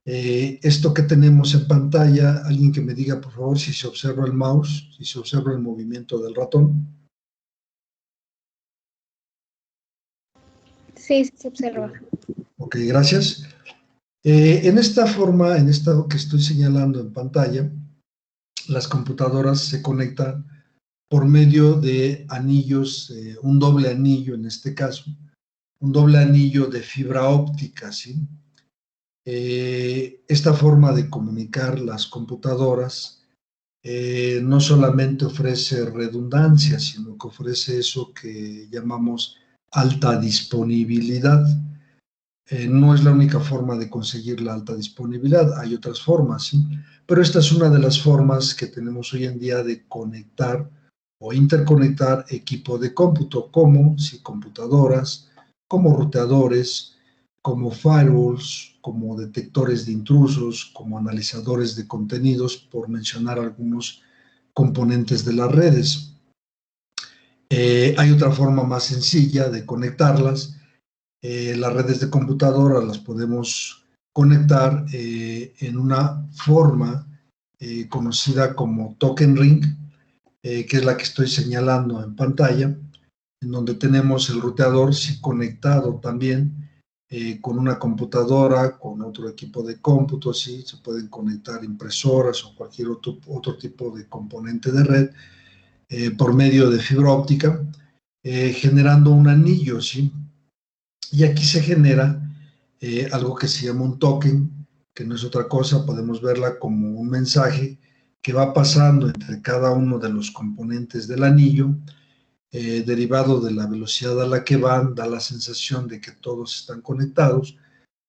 Esto que tenemos en pantalla, alguien que me diga, por favor, si se observa el mouse, si se observa el movimiento del ratón. Sí, se observa. Ok, gracias. En esta forma, en esta que estoy señalando en pantalla, las computadoras se conectan por medio de anillos, un doble anillo en este caso, un doble anillo de fibra óptica, ¿sí? Esta forma de comunicar las computadoras no solamente ofrece redundancia, sino que ofrece eso que llamamos alta disponibilidad. No es la única forma de conseguir la alta disponibilidad, hay otras formas, ¿sí? Pero esta es una de las formas que tenemos hoy en día de conectar o interconectar equipo de cómputo, como sí, computadoras, como ruteadores, como firewalls, como detectores de intrusos, como analizadores de contenidos, por mencionar algunos componentes de las redes. Hay otra forma más sencilla de conectarlas. Las redes de computadora las podemos conectar en una forma conocida como token ring, que es la que estoy señalando en pantalla, en donde tenemos el ruteador sí, conectado también con una computadora, con otro equipo de cómputo, sí, se pueden conectar impresoras o cualquier otro tipo de componente de red, por medio de fibra óptica, generando un anillo, ¿sí? Y aquí se genera algo que se llama un token, que no es otra cosa, podemos verla como un mensaje que va pasando entre cada uno de los componentes del anillo, derivado de la velocidad a la que van, da la sensación de que todos están conectados,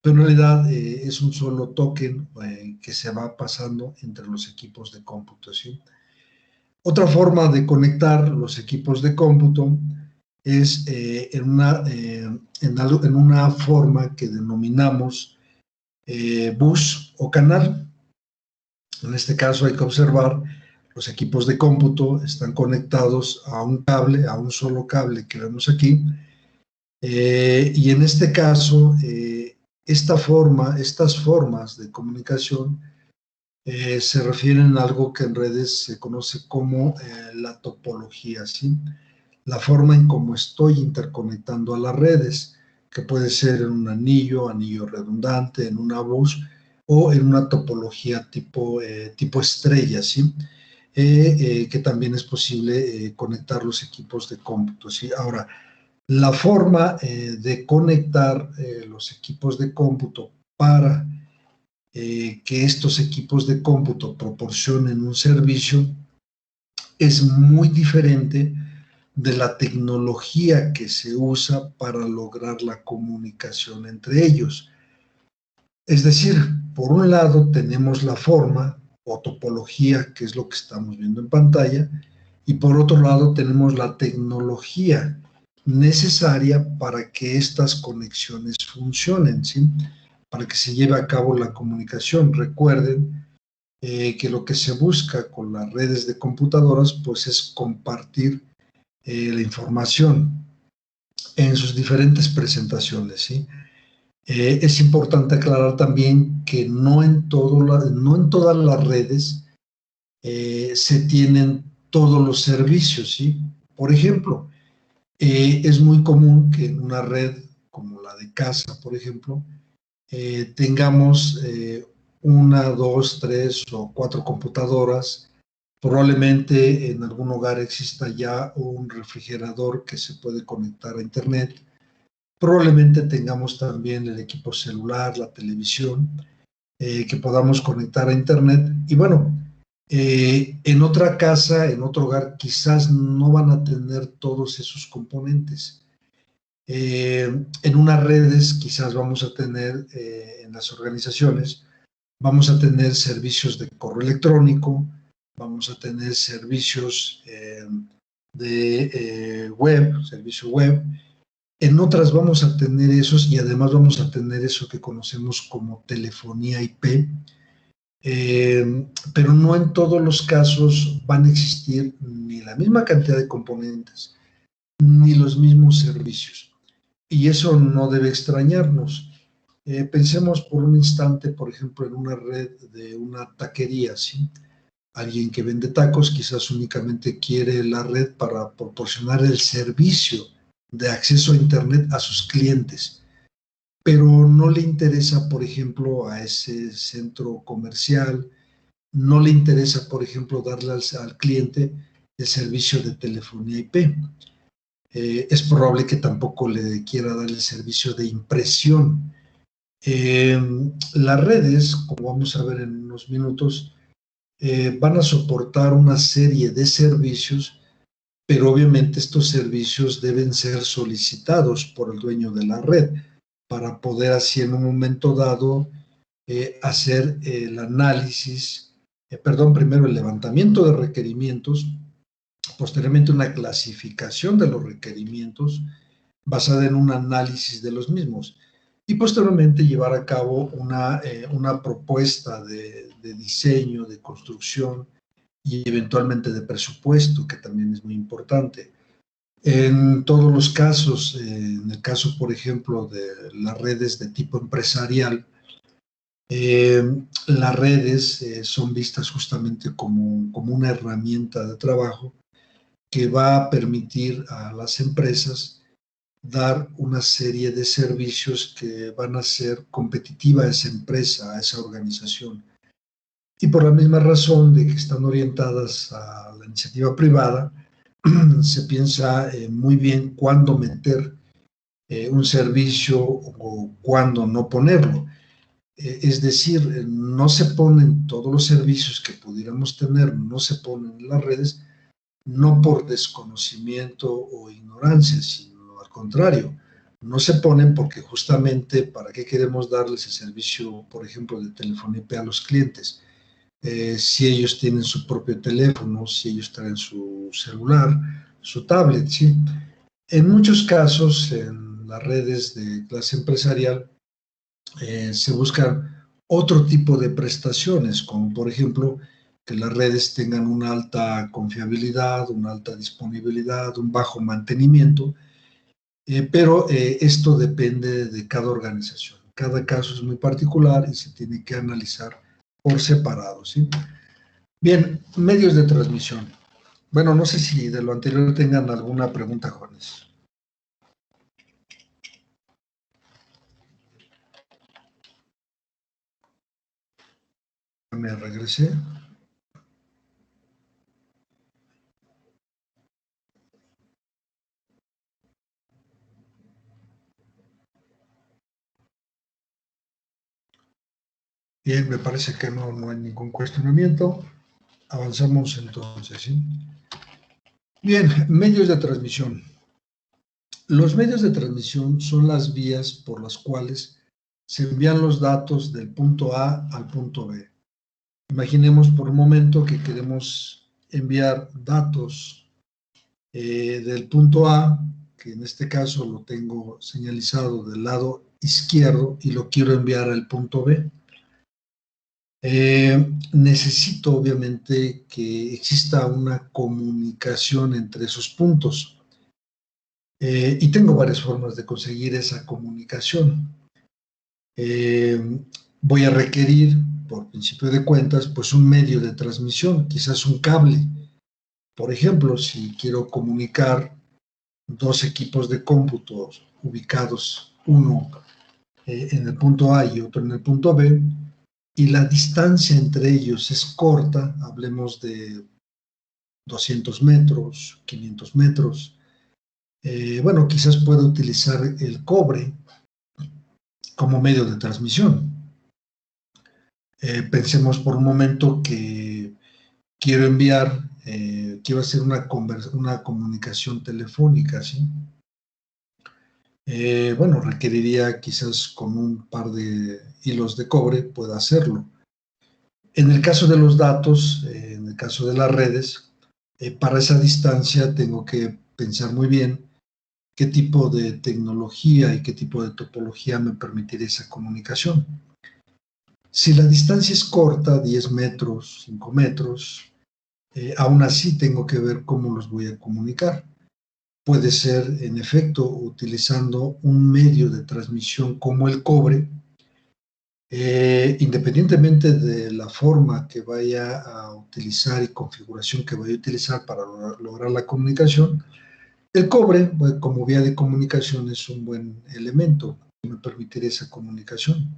pero en realidad es un solo token que se va pasando entre los equipos de cómputo, ¿sí? Otra forma de conectar los equipos de cómputo es en una forma que denominamos bus o canal. En este caso hay que observar, los equipos de cómputo están conectados a un cable, a un solo cable que vemos aquí, y en este caso, estas formas de comunicación se refieren a algo que en redes se conoce como la topología, ¿sí? La forma en cómo estoy interconectando a las redes, que puede ser en un anillo redundante, en una bus o en una topología tipo estrella, ¿sí? Que también es posible conectar los equipos de cómputo, ¿sí? Ahora, la forma de conectar los equipos de cómputo para que estos equipos de cómputo proporcionen un servicio es muy diferente de la tecnología que se usa para lograr la comunicación entre ellos. Es decir, por un lado tenemos la forma o topología, que es lo que estamos viendo en pantalla, y por otro lado tenemos la tecnología necesaria para que estas conexiones funcionen, ¿sí? Para que se lleve a cabo la comunicación. Recuerden que lo que se busca con las redes de computadoras pues es compartir la información en sus diferentes presentaciones, ¿sí? Es importante aclarar también que no en todas las redes se tienen todos los servicios, ¿sí? Por ejemplo, es muy común que en una red como la de casa, por ejemplo, tengamos una, dos, tres o cuatro computadoras. Probablemente en algún hogar exista ya un refrigerador que se puede conectar a internet. Probablemente tengamos también el equipo celular, la televisión, que podamos conectar a internet. Y bueno, en otra casa, en otro hogar, quizás no van a tener todos esos componentes. En unas redes quizás vamos a tener, en las organizaciones, vamos a tener servicios de correo electrónico, vamos a tener servicios de servicio web. En otras vamos a tener esos y además vamos a tener eso que conocemos como telefonía IP, pero no en todos los casos van a existir ni la misma cantidad de componentes, ni los mismos servicios. Y eso no debe extrañarnos. Pensemos por un instante, por ejemplo, en una red de una taquería, ¿sí? Alguien que vende tacos quizás únicamente quiere la red para proporcionar el servicio de acceso a Internet a sus clientes, pero no le interesa, por ejemplo, a ese centro comercial, no le interesa, por ejemplo, darle al cliente el servicio de telefonía IP. Es probable que tampoco le quiera dar el servicio de impresión. Las redes, como vamos a ver en unos minutos, van a soportar una serie de servicios, pero obviamente estos servicios deben ser solicitados por el dueño de la red para poder así en un momento dado hacer el análisis, primero el levantamiento de requerimientos, posteriormente una clasificación de los requerimientos basada en un análisis de los mismos y posteriormente llevar a cabo una propuesta de diseño, de construcción y eventualmente de presupuesto, que también es muy importante. En todos los casos, en el caso, por ejemplo, de las redes de tipo empresarial, las redes son vistas justamente como una herramienta de trabajo que va a permitir a las empresas dar una serie de servicios que van a hacer competitiva a esa empresa, a esa organización. Y por la misma razón de que están orientadas a la iniciativa privada, se piensa muy bien cuándo meter un servicio o cuándo no ponerlo. Es decir, no se ponen todos los servicios que pudiéramos tener, no se ponen en las redes, no por desconocimiento o ignorancia, sino al contrario, no se ponen porque justamente para qué queremos darles el servicio, por ejemplo, de telefonía IP a los clientes. Si ellos tienen su propio teléfono, si ellos traen su celular, su tablet, ¿sí? En muchos casos, en las redes de clase empresarial, se buscan otro tipo de prestaciones, como por ejemplo que las redes tengan una alta confiabilidad, una alta disponibilidad, un bajo mantenimiento, pero esto depende de cada organización. Cada caso es muy particular y se tiene que analizar por separado, ¿sí? Bien, medios de transmisión. Bueno, no sé si de lo anterior tengan alguna pregunta, jóvenes. Me regresé. Bien, me parece que no hay ningún cuestionamiento. Avanzamos entonces, ¿sí? Bien, medios de transmisión. Los medios de transmisión son las vías por las cuales se envían los datos del punto A al punto B. Imaginemos por un momento que queremos enviar datos del punto A, que en este caso lo tengo señalizado del lado izquierdo y lo quiero enviar al punto B. Necesito obviamente que exista una comunicación entre esos puntos. Y tengo varias formas de conseguir esa comunicación. Voy a requerir, por principio de cuentas, pues un medio de transmisión, quizás un cable. Por ejemplo, si quiero comunicar dos equipos de cómputo ubicados, uno en el punto A y otro en el punto B, y la distancia entre ellos es corta, hablemos de 200 metros, 500 metros, bueno, quizás pueda utilizar el cobre como medio de transmisión. Pensemos por un momento que quiero enviar, quiero hacer una comunicación telefónica, ¿sí? Bueno, requeriría quizás con un par de hilos de cobre pueda hacerlo. En el caso de los datos, en el caso de las redes, para esa distancia tengo que pensar muy bien qué tipo de tecnología y qué tipo de topología me permitirá esa comunicación. Si la distancia es corta, 10 metros, 5 metros, aún así tengo que ver cómo los voy a comunicar. Puede ser, en efecto, utilizando un medio de transmisión como el cobre, independientemente de la forma que vaya a utilizar y configuración que vaya a utilizar para lograr la comunicación. El cobre, pues, como vía de comunicación, es un buen elemento que me permitirá esa comunicación.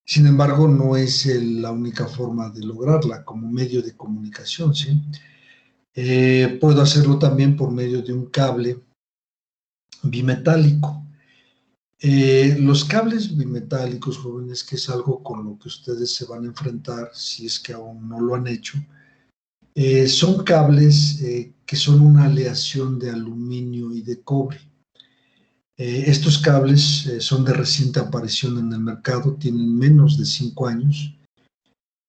Sin embargo, no es la única forma de lograrla como medio de comunicación, ¿sí? Puedo hacerlo también por medio de un cable bimetálico. Los cables bimetálicos, jóvenes, que es algo con lo que ustedes se van a enfrentar si es que aún no lo han hecho, son cables que son una aleación de aluminio y de cobre. Estos cables son de reciente aparición en el mercado, tienen menos de 5 años,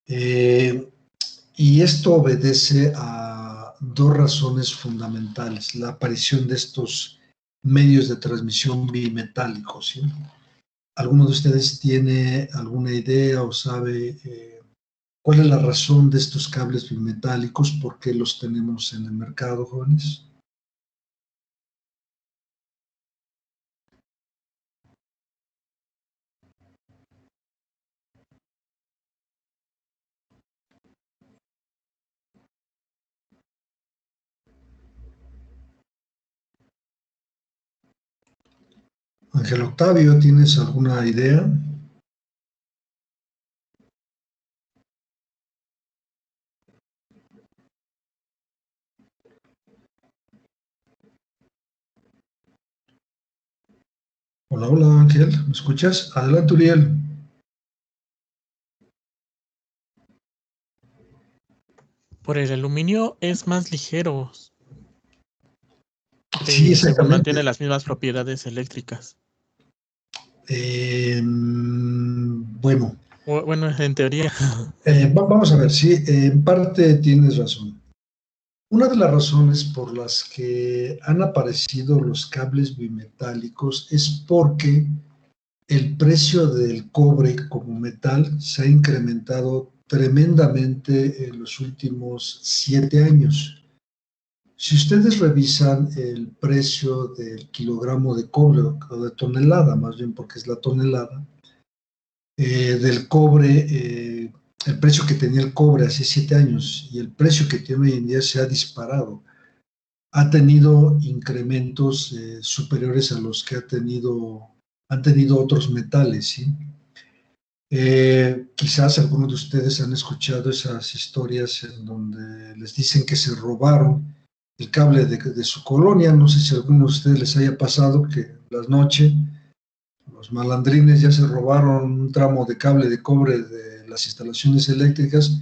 y esto obedece a dos razones fundamentales: la aparición de estos medios de transmisión bimetálicos, ¿sí? ¿Alguno de ustedes tiene alguna idea o sabe cuál es la razón de estos cables bimetálicos? ¿Por qué los tenemos en el mercado, jóvenes? Ángel Octavio, ¿tienes alguna idea? Hola, hola Ángel, ¿me escuchas? Adelante, Uriel. Por el aluminio es más ligero Sí, según exactamente. mantiene las mismas propiedades eléctricas. Bueno, Bueno, en teoría. vamos a ver, sí, en parte tienes razón. Una de las razones por las que han aparecido los cables bimetálicos es porque el precio del cobre como metal se ha incrementado tremendamente en los últimos 7 años. Si ustedes revisan el precio del kilogramo de cobre, o de tonelada, más bien porque es la tonelada, del cobre, el precio que tenía el cobre hace 7 años y el precio que tiene hoy en día se ha disparado. Ha tenido incrementos superiores a los que han tenido otros metales, ¿sí? Quizás algunos de ustedes han escuchado esas historias en donde les dicen que se robaron el cable de su colonia. No sé si a alguno de ustedes les haya pasado que las noches los malandrines ya se robaron un tramo de cable de cobre de las instalaciones eléctricas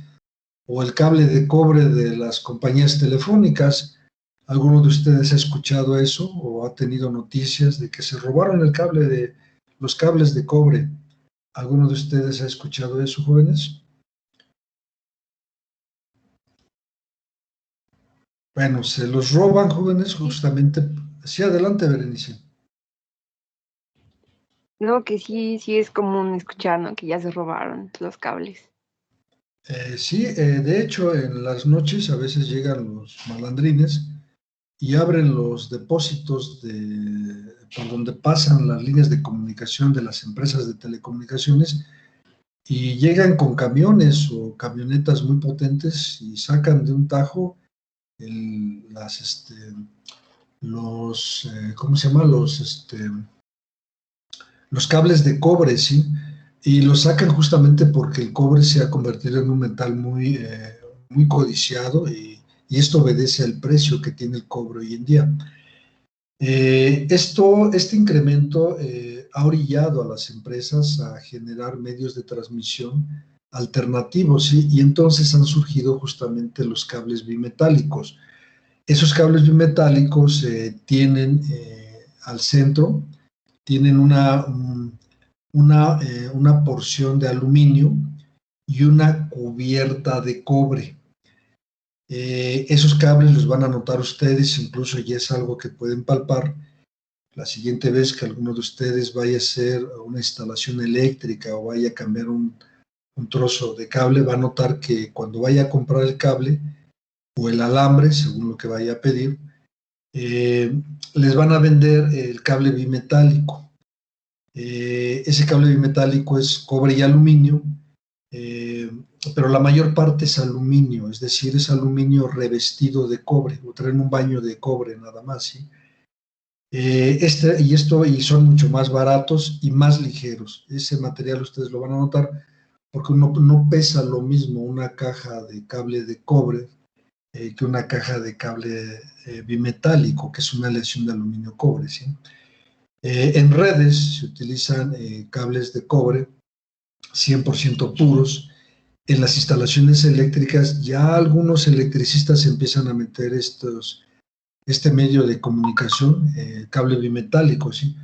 o el cable de cobre de las compañías telefónicas. ¿Alguno de ustedes ha escuchado eso o ha tenido noticias de que se robaron los cables de cobre? ¿Alguno de ustedes ha escuchado eso, jóvenes? Bueno, se los roban, jóvenes, justamente. Sí, adelante, Berenice. No, que sí, sí es común escuchar, ¿no? Que ya se robaron los cables. Sí, de hecho, en las noches a veces llegan los malandrines y abren los depósitos por donde pasan las líneas de comunicación de las empresas de telecomunicaciones y llegan con camiones o camionetas muy potentes y sacan de un tajo ¿cómo se llama? Los cables de cobre, ¿sí? Y los sacan justamente porque el cobre se ha convertido en un metal muy codiciado y esto obedece al precio que tiene el cobre hoy en día. Este incremento ha orillado a las empresas a generar medios de transmisión alternativos, ¿sí? Y entonces han surgido justamente los cables bimetálicos. Esos cables bimetálicos tienen al centro, tienen una porción de aluminio y una cubierta de cobre. Esos cables los van a notar ustedes, incluso ya es algo que pueden palpar. La siguiente vez que alguno de ustedes vaya a hacer una instalación eléctrica o vaya a cambiar un trozo de cable, va a notar que cuando vaya a comprar el cable o el alambre, según lo que vaya a pedir, les van a vender el cable bimetálico. Ese cable bimetálico es cobre y aluminio, pero la mayor parte es aluminio, es decir, es aluminio revestido de cobre, o traen un baño de cobre nada más, ¿sí? Y son mucho más baratos y más ligeros. Ese material ustedes lo van a notar porque no pesa lo mismo una caja de cable de cobre que una caja de cable bimetálico, que es una aleación de aluminio-cobre, ¿sí? En redes se utilizan cables de cobre 100% puros. En las instalaciones eléctricas ya algunos electricistas empiezan a meter este medio de comunicación, cable bimetálico, ¿sí?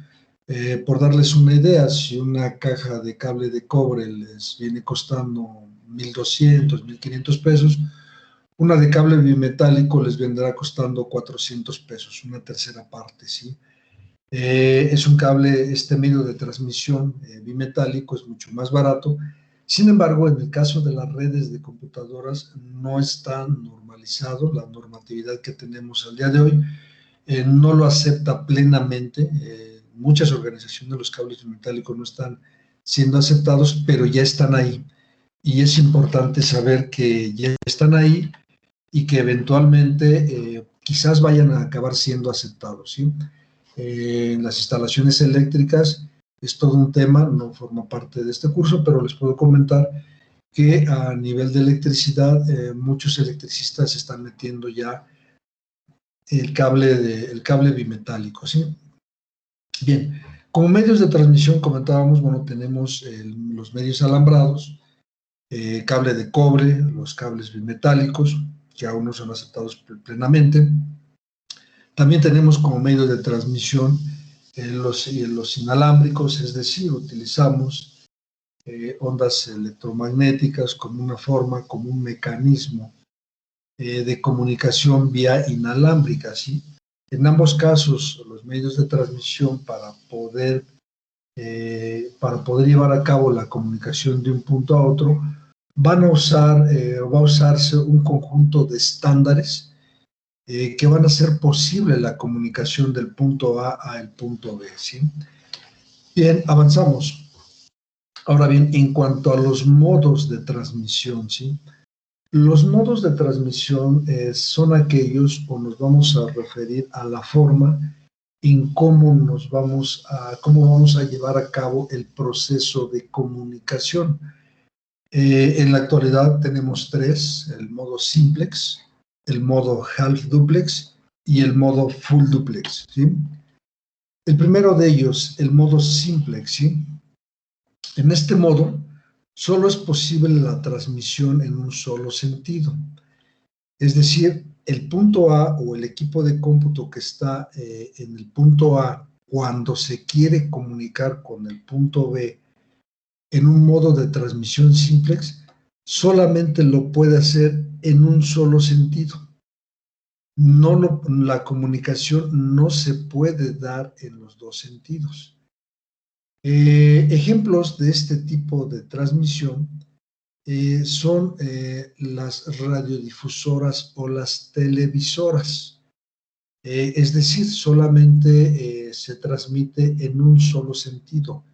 Por darles una idea, si una caja de cable de cobre les viene costando 1,200, 1,500 pesos, una de cable bimetálico les vendrá costando 400 pesos, una tercera parte, ¿sí? Es un cable, este medio de transmisión bimetálico es mucho más barato. Sin embargo, en el caso de las redes de computadoras no es tan normalizado, la normatividad que tenemos al día de hoy no lo acepta plenamente. Muchas organizaciones de los cables bimetálicos no están siendo aceptados, pero ya están ahí. Y es importante saber que ya están ahí y que eventualmente quizás vayan a acabar siendo aceptados, ¿sí? En las instalaciones eléctricas es todo un tema, no forma parte de este curso, pero les puedo comentar que a nivel de electricidad muchos electricistas están metiendo ya el cable bimetálico, ¿sí? Bien, Como medios de transmisión, comentábamos, bueno, tenemos los medios alambrados, cable de cobre, los cables bimetálicos, que aún no son aceptados plenamente. También tenemos como medio de transmisión los inalámbricos, es decir, utilizamos ondas electromagnéticas como una forma, como un mecanismo de comunicación vía inalámbrica, ¿sí? En ambos casos, los medios de transmisión para poder llevar a cabo la comunicación de un punto a otro, va a usarse un conjunto de estándares que van a hacer posible la comunicación del punto A al punto B, ¿sí? Bien, avanzamos. Ahora bien, en cuanto a los modos de transmisión, ¿sí? Los modos de transmisión son aquellos, o nos vamos a referir a la forma en cómo vamos a llevar a cabo el proceso de comunicación. En la actualidad tenemos tres: el modo simplex, el modo half duplex y el modo full duplex, ¿sí? El primero de ellos, el modo simplex, ¿sí? En este modo, solo es posible la transmisión en un solo sentido. Es decir, el punto A o el equipo de cómputo que está en el punto A, cuando se quiere comunicar con el punto B en un modo de transmisión simplex, solamente lo puede hacer en un solo sentido. La comunicación no se puede dar en los dos sentidos. Ejemplos de este tipo de transmisión son las radiodifusoras o las televisoras. Es decir, solamente se transmite en un solo sentido,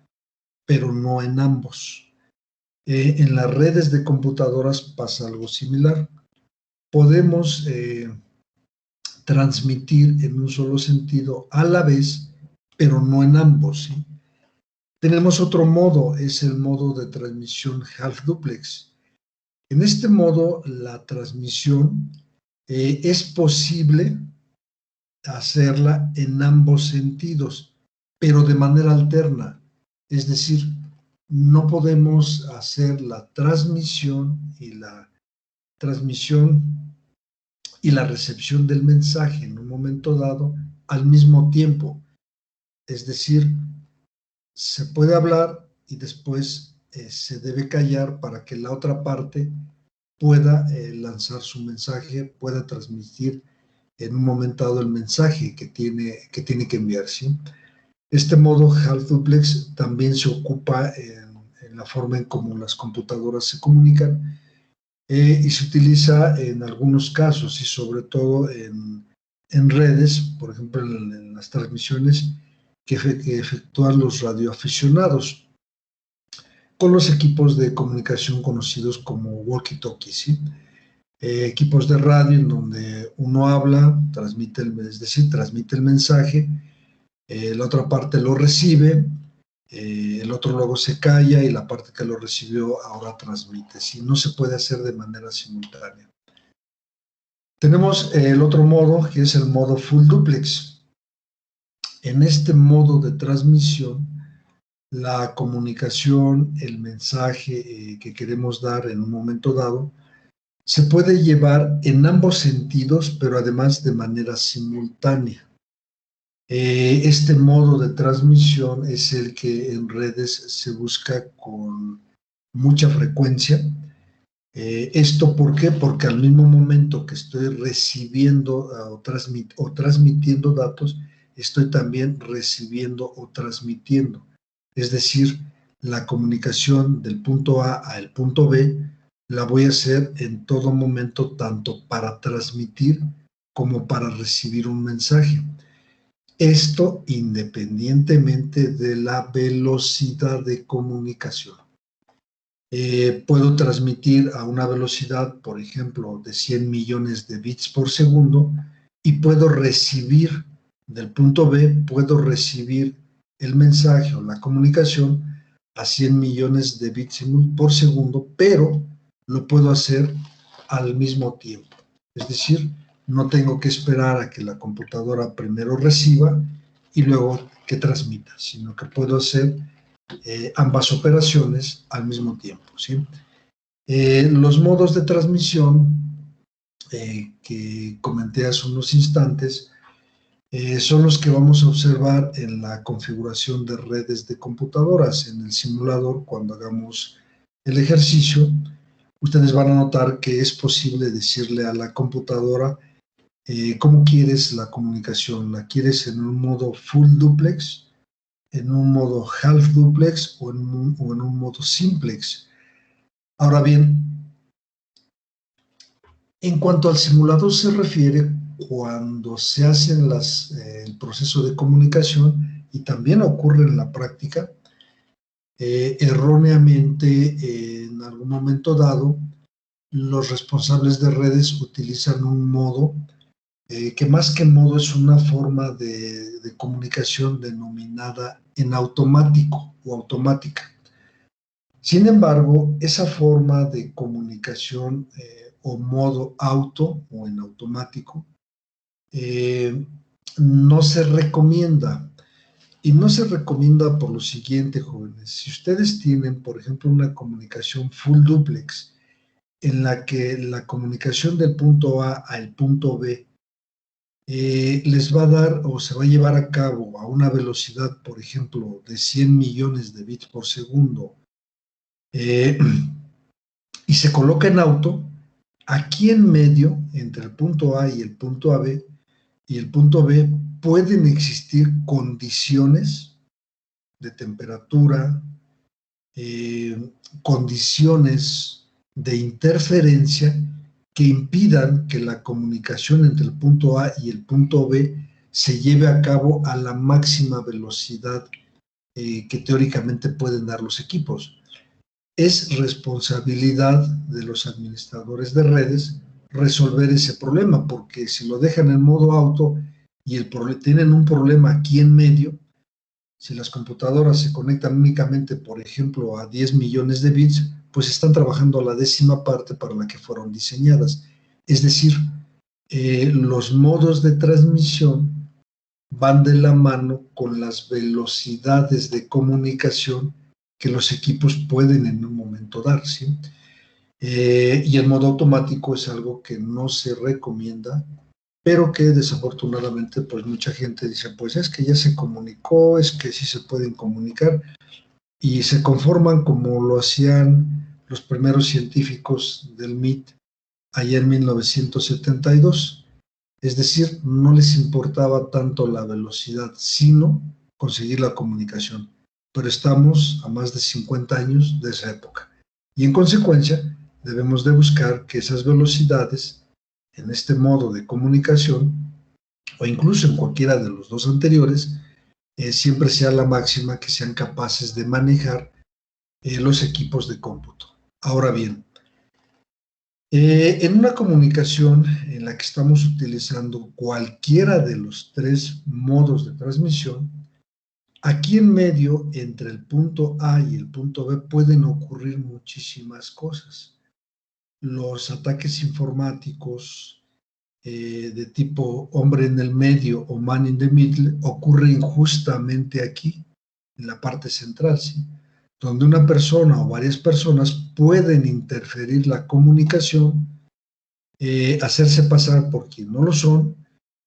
pero no en ambos. En las redes de computadoras pasa algo similar. Podemos transmitir en un solo sentido a la vez, pero no en ambos, ¿sí? Tenemos otro modo, es el modo de transmisión half duplex. En este modo, la transmisión es posible hacerla en ambos sentidos, pero de manera alterna. Es decir, no podemos hacer la transmisión y la recepción del mensaje en un momento dado al mismo tiempo. Es decir, se puede hablar y después se debe callar para que la otra parte pueda lanzar su mensaje, pueda transmitir en un momento dado el mensaje que tiene que enviar, ¿sí? Este modo half duplex también se ocupa en la forma en cómo las computadoras se comunican y se utiliza en algunos casos y sobre todo en redes, por ejemplo en las transmisiones que efectúan los radioaficionados con los equipos de comunicación conocidos como walkie-talkie, ¿sí? Equipos de radio en donde uno habla, transmite el mensaje, la otra parte lo recibe, el otro luego se calla y la parte que lo recibió ahora transmite, ¿sí? No se puede hacer de manera simultánea. Tenemos el otro modo, que es el modo full duplex. En este modo de transmisión, la comunicación, el mensaje que queremos dar en un momento dado, se puede llevar en ambos sentidos, pero además de manera simultánea. Este modo de transmisión es el que en redes se busca con mucha frecuencia. ¿Esto por qué? Porque al mismo momento que estoy recibiendo o transmitiendo datos, estoy también recibiendo o transmitiendo. Es decir, la comunicación del punto A al punto B la voy a hacer en todo momento, tanto para transmitir como para recibir un mensaje. Esto independientemente de la velocidad de comunicación. Puedo transmitir a una velocidad, por ejemplo, de 100 millones de bits por segundo y puedo recibir del punto B, puedo recibir el mensaje o la comunicación a 100 millones de bits por segundo, pero lo puedo hacer al mismo tiempo. Es decir, no tengo que esperar a que la computadora primero reciba y luego que transmita, sino que puedo hacer ambas operaciones al mismo tiempo, ¿sí? Los modos de transmisión que comenté hace unos instantes son los que vamos a observar en la configuración de redes de computadoras en el simulador. Cuando hagamos el ejercicio, ustedes van a notar que es posible decirle a la computadora cómo quieres la comunicación. ¿La quieres en un modo full duplex, en un modo half duplex o en un modo simplex? Ahora bien, en cuanto al simulador se refiere, cuando se hace el proceso de comunicación, y también ocurre en la práctica, erróneamente en algún momento dado, los responsables de redes utilizan un modo que más que modo es una forma de comunicación denominada en automático o automática. Sin embargo, esa forma de comunicación o modo auto o en automático no se recomienda. Y no se recomienda por lo siguiente, jóvenes. Si ustedes tienen, por ejemplo, una comunicación full duplex en la que la comunicación del punto A al punto B les va a dar o se va a llevar a cabo a una velocidad, por ejemplo, de 100 millones de bits por segundo, y se coloca en auto, aquí en medio, entre el punto A y el punto AB y el punto B, pueden existir condiciones de temperatura, condiciones de interferencia que impidan que la comunicación entre el punto A y el punto B se lleve a cabo a la máxima velocidad que teóricamente pueden dar los equipos. Es responsabilidad de los administradores de redes resolver ese problema, porque si lo dejan en modo auto y tienen un problema aquí en medio, si las computadoras se conectan únicamente, por ejemplo, a 10 millones de bits, pues están trabajando a la 10ª parte para la que fueron diseñadas. Es decir, los modos de transmisión van de la mano con las velocidades de comunicación que los equipos pueden en un momento dar, ¿sí? Y el modo automático es algo que no se recomienda, pero que desafortunadamente pues mucha gente dice, pues es que ya se comunicó, es que sí se pueden comunicar, y se conforman como lo hacían los primeros científicos del MIT allá en 1972, es decir, no les importaba tanto la velocidad, sino conseguir la comunicación, pero estamos a más de 50 años de esa época, y en consecuencia debemos de buscar que esas velocidades en este modo de comunicación, o incluso en cualquiera de los dos anteriores, siempre sea la máxima que sean capaces de manejar los equipos de cómputo. Ahora bien, en una comunicación en la que estamos utilizando cualquiera de los 3 modos de transmisión, aquí en medio, entre el punto A y el punto B, pueden ocurrir muchísimas cosas. Los ataques informáticos de tipo hombre en el medio o man in the middle ocurren justamente aquí, en la parte central, ¿sí? Donde una persona o varias personas pueden interferir la comunicación, hacerse pasar por quien no lo son,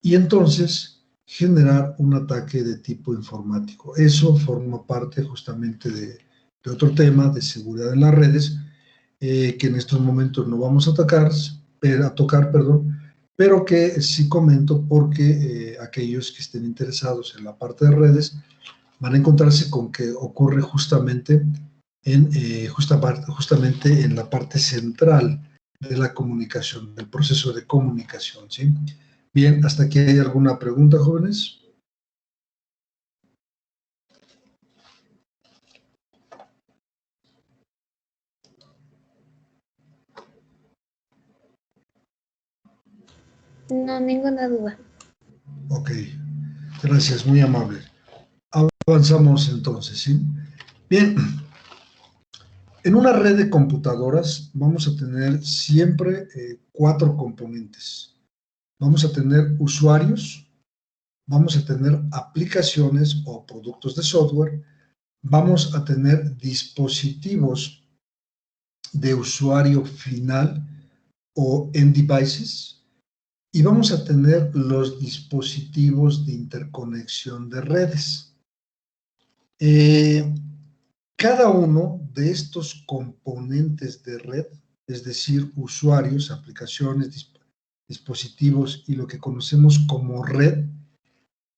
y entonces generar un ataque de tipo informático. Eso forma parte justamente de otro tema de seguridad en las redes, que en estos momentos no vamos a tocar, pero que sí comento porque aquellos que estén interesados en la parte de redes van a encontrarse con que ocurre justamente justamente en la parte central de la comunicación, del proceso de comunicación, ¿sí? Bien, ¿hasta aquí hay alguna pregunta, jóvenes? No, ninguna duda. Ok, gracias, muy amable. Avanzamos entonces, ¿sí? Bien, en una red de computadoras vamos a tener siempre 4 componentes. Vamos a tener usuarios, vamos a tener aplicaciones o productos de software, vamos a tener dispositivos de usuario final o end devices, y vamos a tener los dispositivos de interconexión de redes. Cada uno de estos componentes de red, es decir, usuarios, aplicaciones, dispositivos y lo que conocemos como red,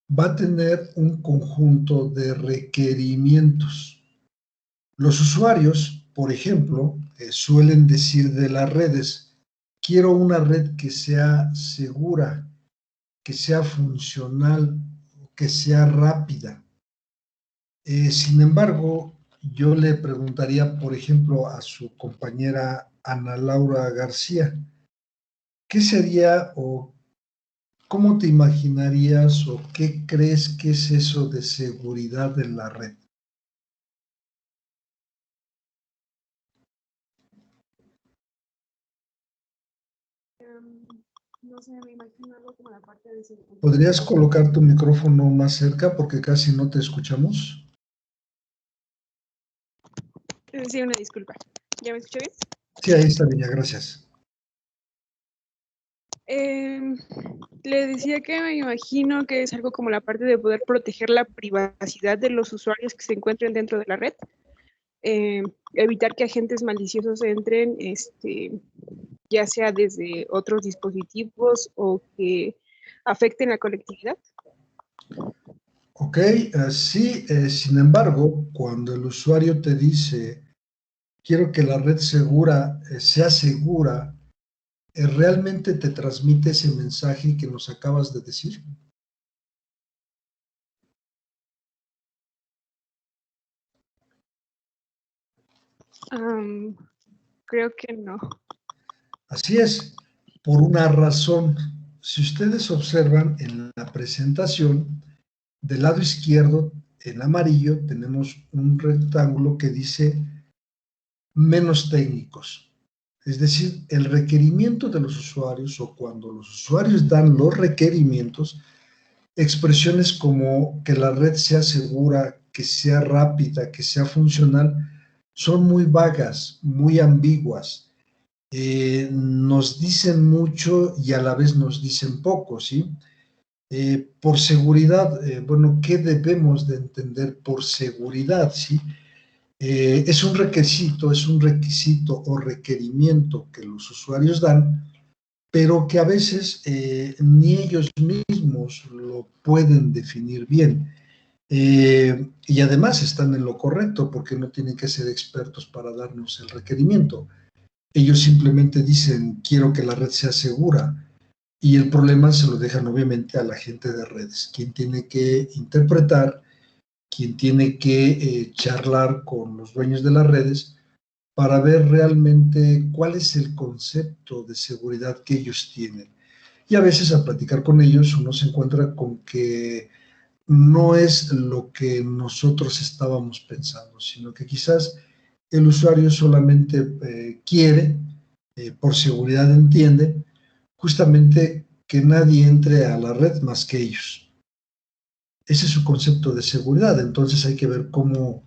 va a tener un conjunto de requerimientos. Los usuarios, por ejemplo, suelen decir de las redes: quiero una red que sea segura, que sea funcional, que sea rápida. Sin embargo, yo le preguntaría, por ejemplo, a su compañera Ana Laura García, ¿qué sería o cómo te imaginarías o qué crees que es eso de seguridad en la red? No sé, me imagino algo como la parte de seguridad. ¿Podrías colocar tu micrófono más cerca porque casi no te escuchamos? Sí, una disculpa. ¿Ya me escucho bien? Sí, ahí está bien, ya, gracias. Le decía que me imagino que es algo como la parte de poder proteger la privacidad de los usuarios que se encuentren dentro de la red, evitar que agentes maliciosos entren, ya sea desde otros dispositivos o que afecten la conectividad. Ok, sí, sin embargo, cuando el usuario te dice, quiero que la red segura sea segura, ¿realmente te transmite ese mensaje que nos acabas de decir? Creo que no. Así es, por una razón. Si ustedes observan en la presentación, del lado izquierdo, en amarillo, tenemos un rectángulo que dice menos técnicos. Es decir, el requerimiento de los usuarios, o cuando los usuarios dan los requerimientos, expresiones como que la red sea segura, que sea rápida, que sea funcional, son muy vagas, muy ambiguas. Nos dicen mucho y a la vez nos dicen poco, ¿sí? Por seguridad, bueno, ¿qué debemos de entender por seguridad, sí? Es un requisito o requerimiento que los usuarios dan, pero que a veces ni ellos mismos lo pueden definir bien. Y además están en lo correcto porque no tienen que ser expertos para darnos el requerimiento. Ellos simplemente dicen, quiero que la red sea segura, y el problema se lo dejan obviamente a la gente de redes, quien tiene que interpretar, quien tiene que charlar con los dueños de las redes para ver realmente cuál es el concepto de seguridad que ellos tienen. Y a veces al platicar con ellos uno se encuentra con que no es lo que nosotros estábamos pensando, sino que quizás el usuario solamente quiere, por seguridad entiende, justamente que nadie entre a la red más que ellos. Ese es su concepto de seguridad, entonces hay que ver cómo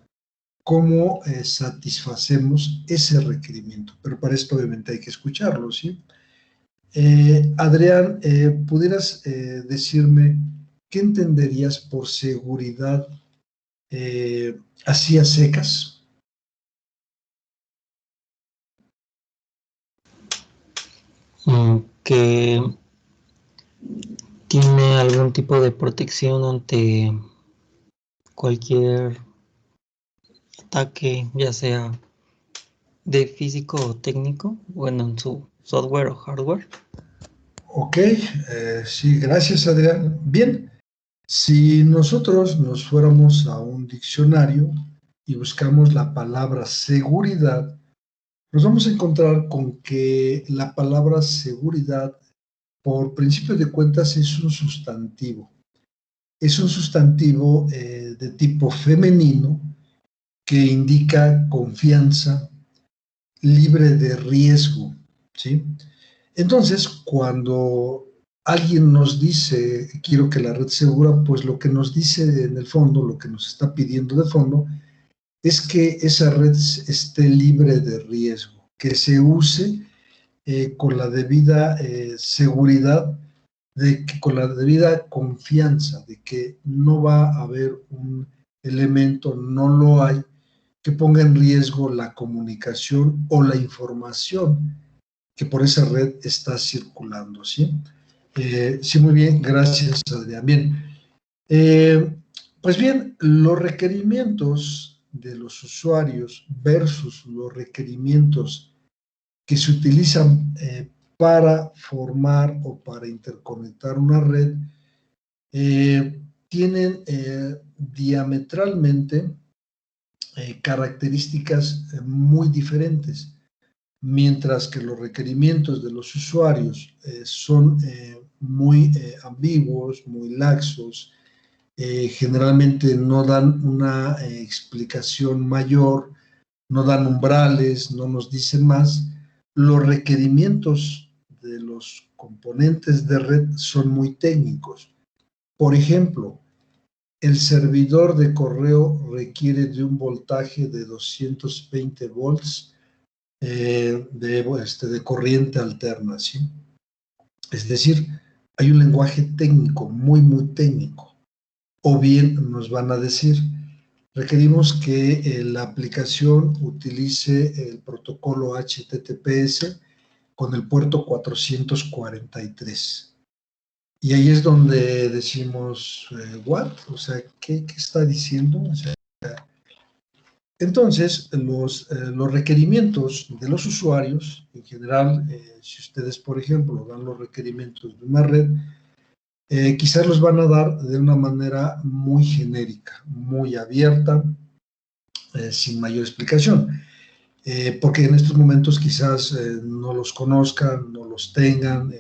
satisfacemos ese requerimiento, pero para esto obviamente hay que escucharlo, ¿sí? Adrián, ¿pudieras decirme qué entenderías por seguridad así a secas? Que tiene algún tipo de protección ante cualquier ataque, ya sea de físico o técnico, bueno, en su software o hardware. Ok, sí, gracias Adrián. Bien, si nosotros nos fuéramos a un diccionario y buscamos la palabra seguridad, nos vamos a encontrar con que la palabra seguridad, por principio de cuentas, es un sustantivo. Es un sustantivo de tipo femenino que indica confianza, libre de riesgo, ¿sí? Entonces, cuando alguien nos dice, quiero que la red sea segura, pues lo que nos dice en el fondo, lo que nos está pidiendo de fondo, es que esa red esté libre de riesgo, que se use con la debida seguridad, con la debida confianza de que no va a haber un elemento, no lo hay, que ponga en riesgo la comunicación o la información que por esa red está circulando, ¿sí? Sí, muy bien, gracias, Adrián. Bien, pues bien, los requerimientos de los usuarios versus los requerimientos que se utilizan para formar o para interconectar una red tienen diametralmente características muy diferentes, mientras que los requerimientos de los usuarios son muy ambiguos, muy laxos, generalmente no dan una explicación mayor, no dan umbrales, no nos dicen más. Los requerimientos de los componentes de red son muy técnicos. Por ejemplo, el servidor de correo requiere de un voltaje de 220 volts de corriente alterna, ¿sí? Es decir, hay un lenguaje técnico, muy, muy técnico. O bien nos van a decir, requerimos que la aplicación utilice el protocolo HTTPS con el puerto 443. Y ahí es donde decimos, ¿what? O sea, ¿qué está diciendo? O sea, entonces, los requerimientos de los usuarios, en general, si ustedes, por ejemplo, dan los requerimientos de una red, quizás los van a dar de una manera muy genérica, muy abierta, sin mayor explicación, porque en estos momentos quizás no los conozcan, no los tengan,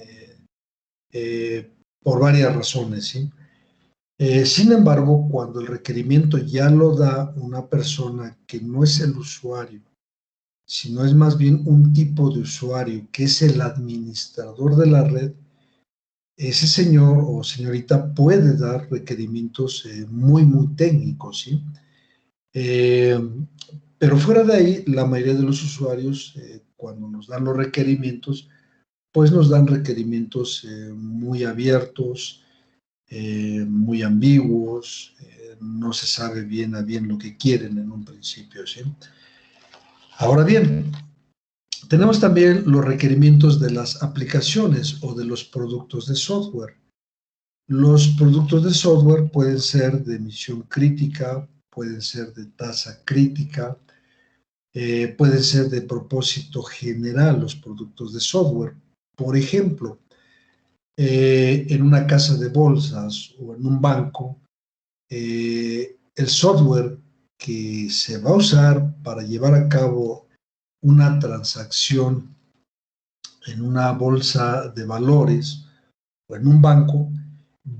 por varias razones, ¿sí? Sin embargo, cuando el requerimiento ya lo da una persona que no es el usuario, sino es más bien un tipo de usuario que es el administrador de la red, ese señor o señorita puede dar requerimientos muy, muy técnicos, ¿sí? Pero fuera de ahí, la mayoría de los usuarios, cuando nos dan los requerimientos, pues nos dan requerimientos muy abiertos, muy ambiguos, no se sabe bien a bien lo que quieren en un principio, ¿sí? Ahora bien, tenemos también los requerimientos de las aplicaciones o de los productos de software. Los productos de software pueden ser de misión crítica, pueden ser de tasa crítica, pueden ser de propósito general los productos de software. Por ejemplo, en una casa de bolsas o en un banco, el software que se va a usar para llevar a cabo una transacción en una bolsa de valores o en un banco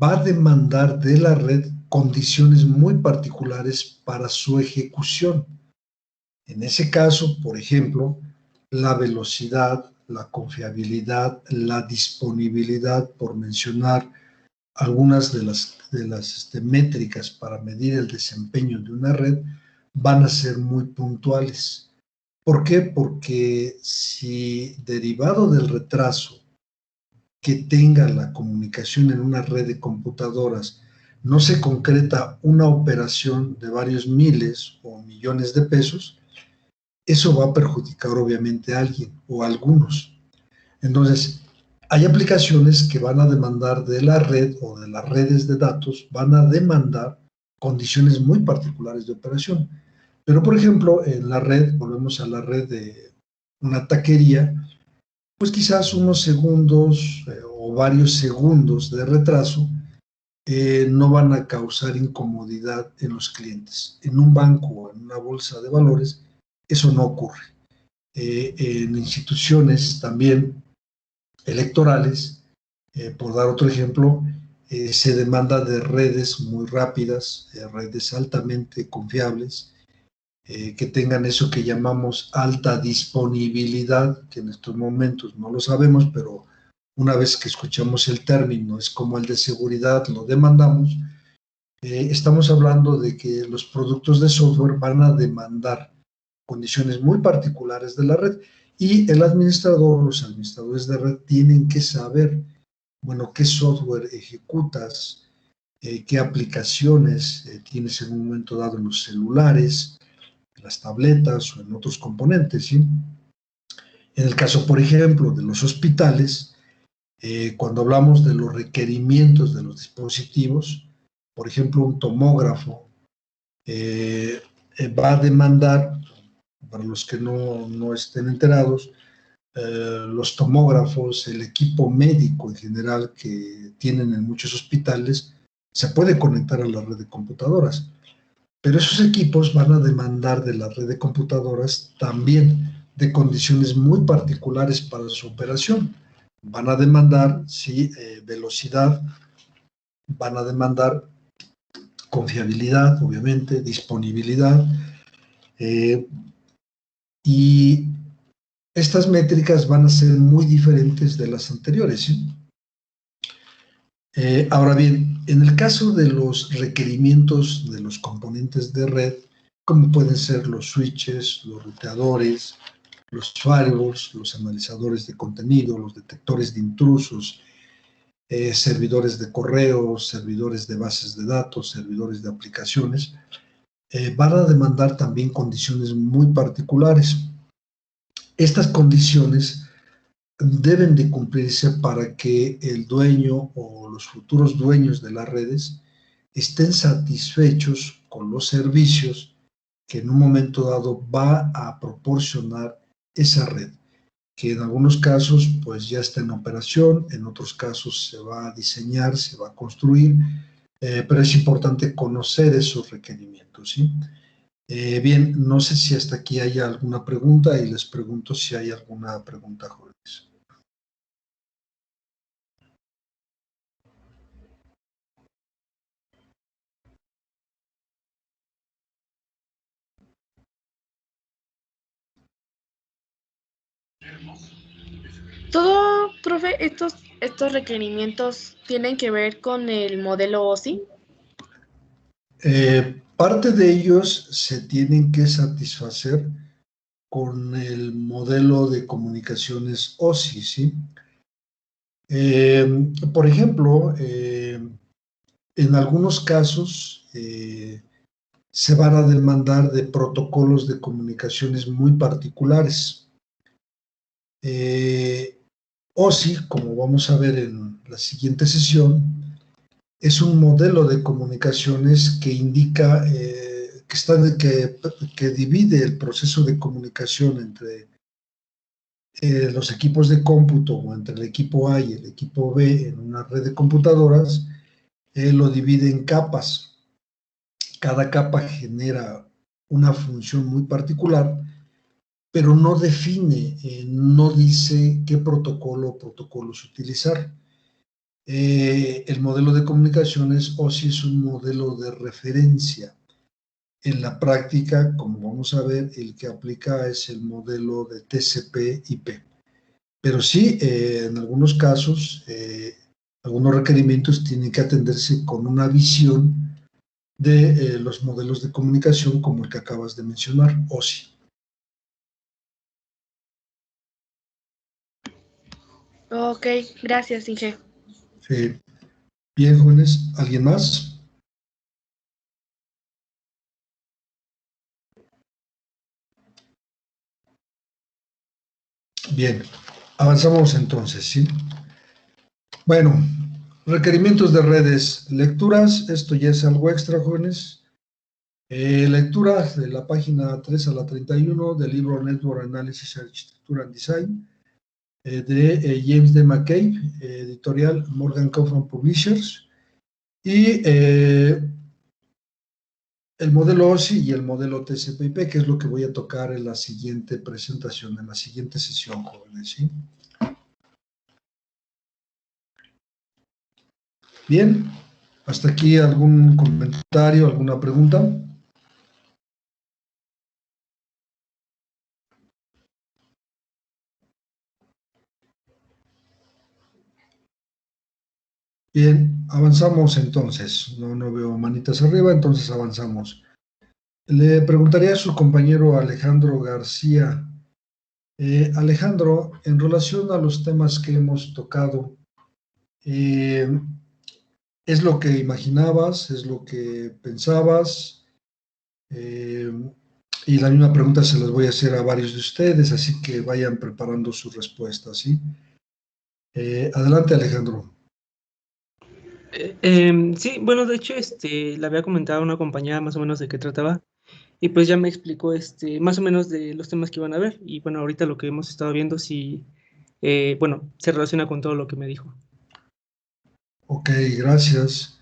va a demandar de la red condiciones muy particulares para su ejecución. En ese caso, por ejemplo, la velocidad, la confiabilidad, la disponibilidad, por mencionar algunas de las métricas para medir el desempeño de una red, van a ser muy puntuales. ¿Por qué? Porque si derivado del retraso que tenga la comunicación en una red de computadoras no se concreta una operación de varios miles o millones de pesos, eso va a perjudicar obviamente a alguien o a algunos. Entonces, hay aplicaciones que van a demandar de la red o de las redes de datos, van a demandar condiciones muy particulares de operación. Pero, por ejemplo, en la red, volvemos a la red de una taquería, pues quizás unos segundos o varios segundos de retraso no van a causar incomodidad en los clientes. En un banco o en una bolsa de valores, eso no ocurre. En instituciones también electorales, por dar otro ejemplo, se demanda de redes muy rápidas, redes altamente confiables, que tengan eso que llamamos alta disponibilidad, que en estos momentos no lo sabemos, pero una vez que escuchamos el término, es como el de seguridad, lo demandamos, estamos hablando de que los productos de software van a demandar condiciones muy particulares de la red y el administrador, los administradores de red tienen que saber, bueno, qué software ejecutas, qué aplicaciones tienes en un momento dado en los celulares, en las tabletas o en otros componentes, ¿sí? En el caso, por ejemplo, de los hospitales, cuando hablamos de los requerimientos de los dispositivos, por ejemplo, un tomógrafo va a demandar, para los que no estén enterados, los tomógrafos, el equipo médico en general que tienen en muchos hospitales, se puede conectar a la red de computadoras, pero esos equipos van a demandar de la red de computadoras también de condiciones muy particulares para su operación. Van a demandar, sí, velocidad, van a demandar confiabilidad, obviamente, disponibilidad, y estas métricas van a ser muy diferentes de las anteriores, ¿sí? Ahora bien, en el caso de los requerimientos de los componentes de red, como pueden ser los switches, los ruteadores, los firewalls, los analizadores de contenido, los detectores de intrusos, servidores de correo, servidores de bases de datos, servidores de aplicaciones, van a demandar también condiciones muy particulares. Estas condiciones deben de cumplirse para que el dueño o los futuros dueños de las redes estén satisfechos con los servicios que en un momento dado va a proporcionar esa red, que en algunos casos pues ya está en operación, en otros casos se va a diseñar, se va a construir, pero es importante conocer esos requerimientos, ¿sí? Bien, no sé si hasta aquí hay alguna pregunta y les pregunto si hay alguna pregunta, jóvenes. Todo, profe, estos requerimientos tienen que ver con el modelo OSI. Parte de ellos se tienen que satisfacer con el modelo de comunicaciones OSI, ¿sí? Por ejemplo, en algunos casos se van a demandar de protocolos de comunicaciones muy particulares. OSI, como vamos a ver en la siguiente sesión, es un modelo de comunicaciones que indica que divide el proceso de comunicación entre los equipos de cómputo o entre el equipo A y el equipo B en una red de computadoras, lo divide en capas. Cada capa genera una función muy particular, pero no define, no dice qué protocolo o protocolos utilizar. El modelo de comunicaciones OSI es un modelo de referencia. En la práctica, como vamos a ver, el que aplica es el modelo de TCP/IP. Pero sí, en algunos casos, algunos requerimientos tienen que atenderse con una visión de los modelos de comunicación como el que acabas de mencionar, OSI. Ok, gracias, Inge. Sí. Bien, jóvenes, ¿alguien más? Bien, avanzamos entonces, ¿sí? Bueno, requerimientos de redes, lecturas, esto ya es algo extra, jóvenes. Lecturas de la página 3 a la 31 del libro Network Analysis, Architecture and Design, de James D. McCabe, editorial Morgan Kaufman Publishers, y el modelo OSI y el modelo TCP/IP, que es lo que voy a tocar en la siguiente presentación, en la siguiente sesión, jóvenes, ¿sí? Bien, hasta aquí algún comentario, alguna pregunta. Bien, avanzamos entonces. No veo manitas arriba, entonces avanzamos. Le preguntaría a su compañero Alejandro García. Alejandro, en relación a los temas que hemos tocado, ¿es lo que imaginabas? ¿Es lo que pensabas? Eh, y la misma pregunta se las voy a hacer a varios de ustedes, así que vayan preparando sus respuestas, ¿sí? Adelante, Alejandro. Sí, bueno, de hecho, le había comentado a una compañera más o menos de qué trataba, y pues ya me explicó, más o menos de los temas que iban a ver, y bueno, ahorita lo que hemos estado viendo sí, bueno, se relaciona con todo lo que me dijo. Ok, gracias.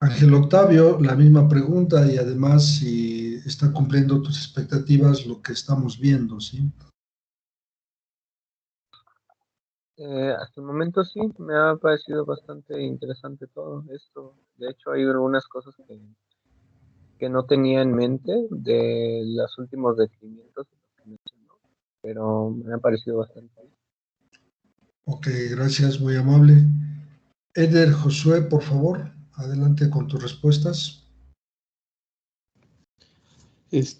Ángel Octavio, la misma pregunta y además si está cumpliendo tus expectativas lo que estamos viendo, ¿sí? Hasta el momento sí, me ha parecido bastante interesante todo esto. De hecho, hay algunas cosas que no tenía en mente de los últimos descubrimientos que mencionó, pero me ha parecido bastante bien. Ok, gracias, muy amable. Eder Josué, por favor, adelante con tus respuestas.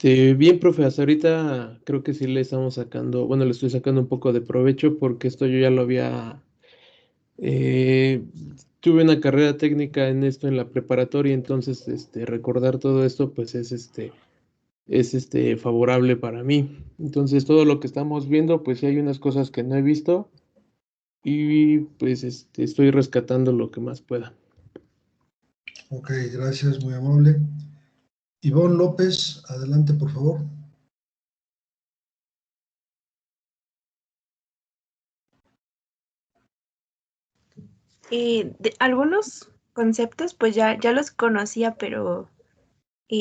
Bien, profe, hasta ahorita creo que sí le estamos sacando, bueno, le estoy sacando un poco de provecho porque esto yo ya lo había, tuve una carrera técnica en esto en la preparatoria, entonces, recordar todo esto, pues es favorable para mí. Entonces, todo lo que estamos viendo, pues sí hay unas cosas que no he visto y pues, estoy rescatando lo que más pueda. Ok, gracias, muy amable. Ivonne López, adelante, por favor. Algunos conceptos pues ya los conocía, pero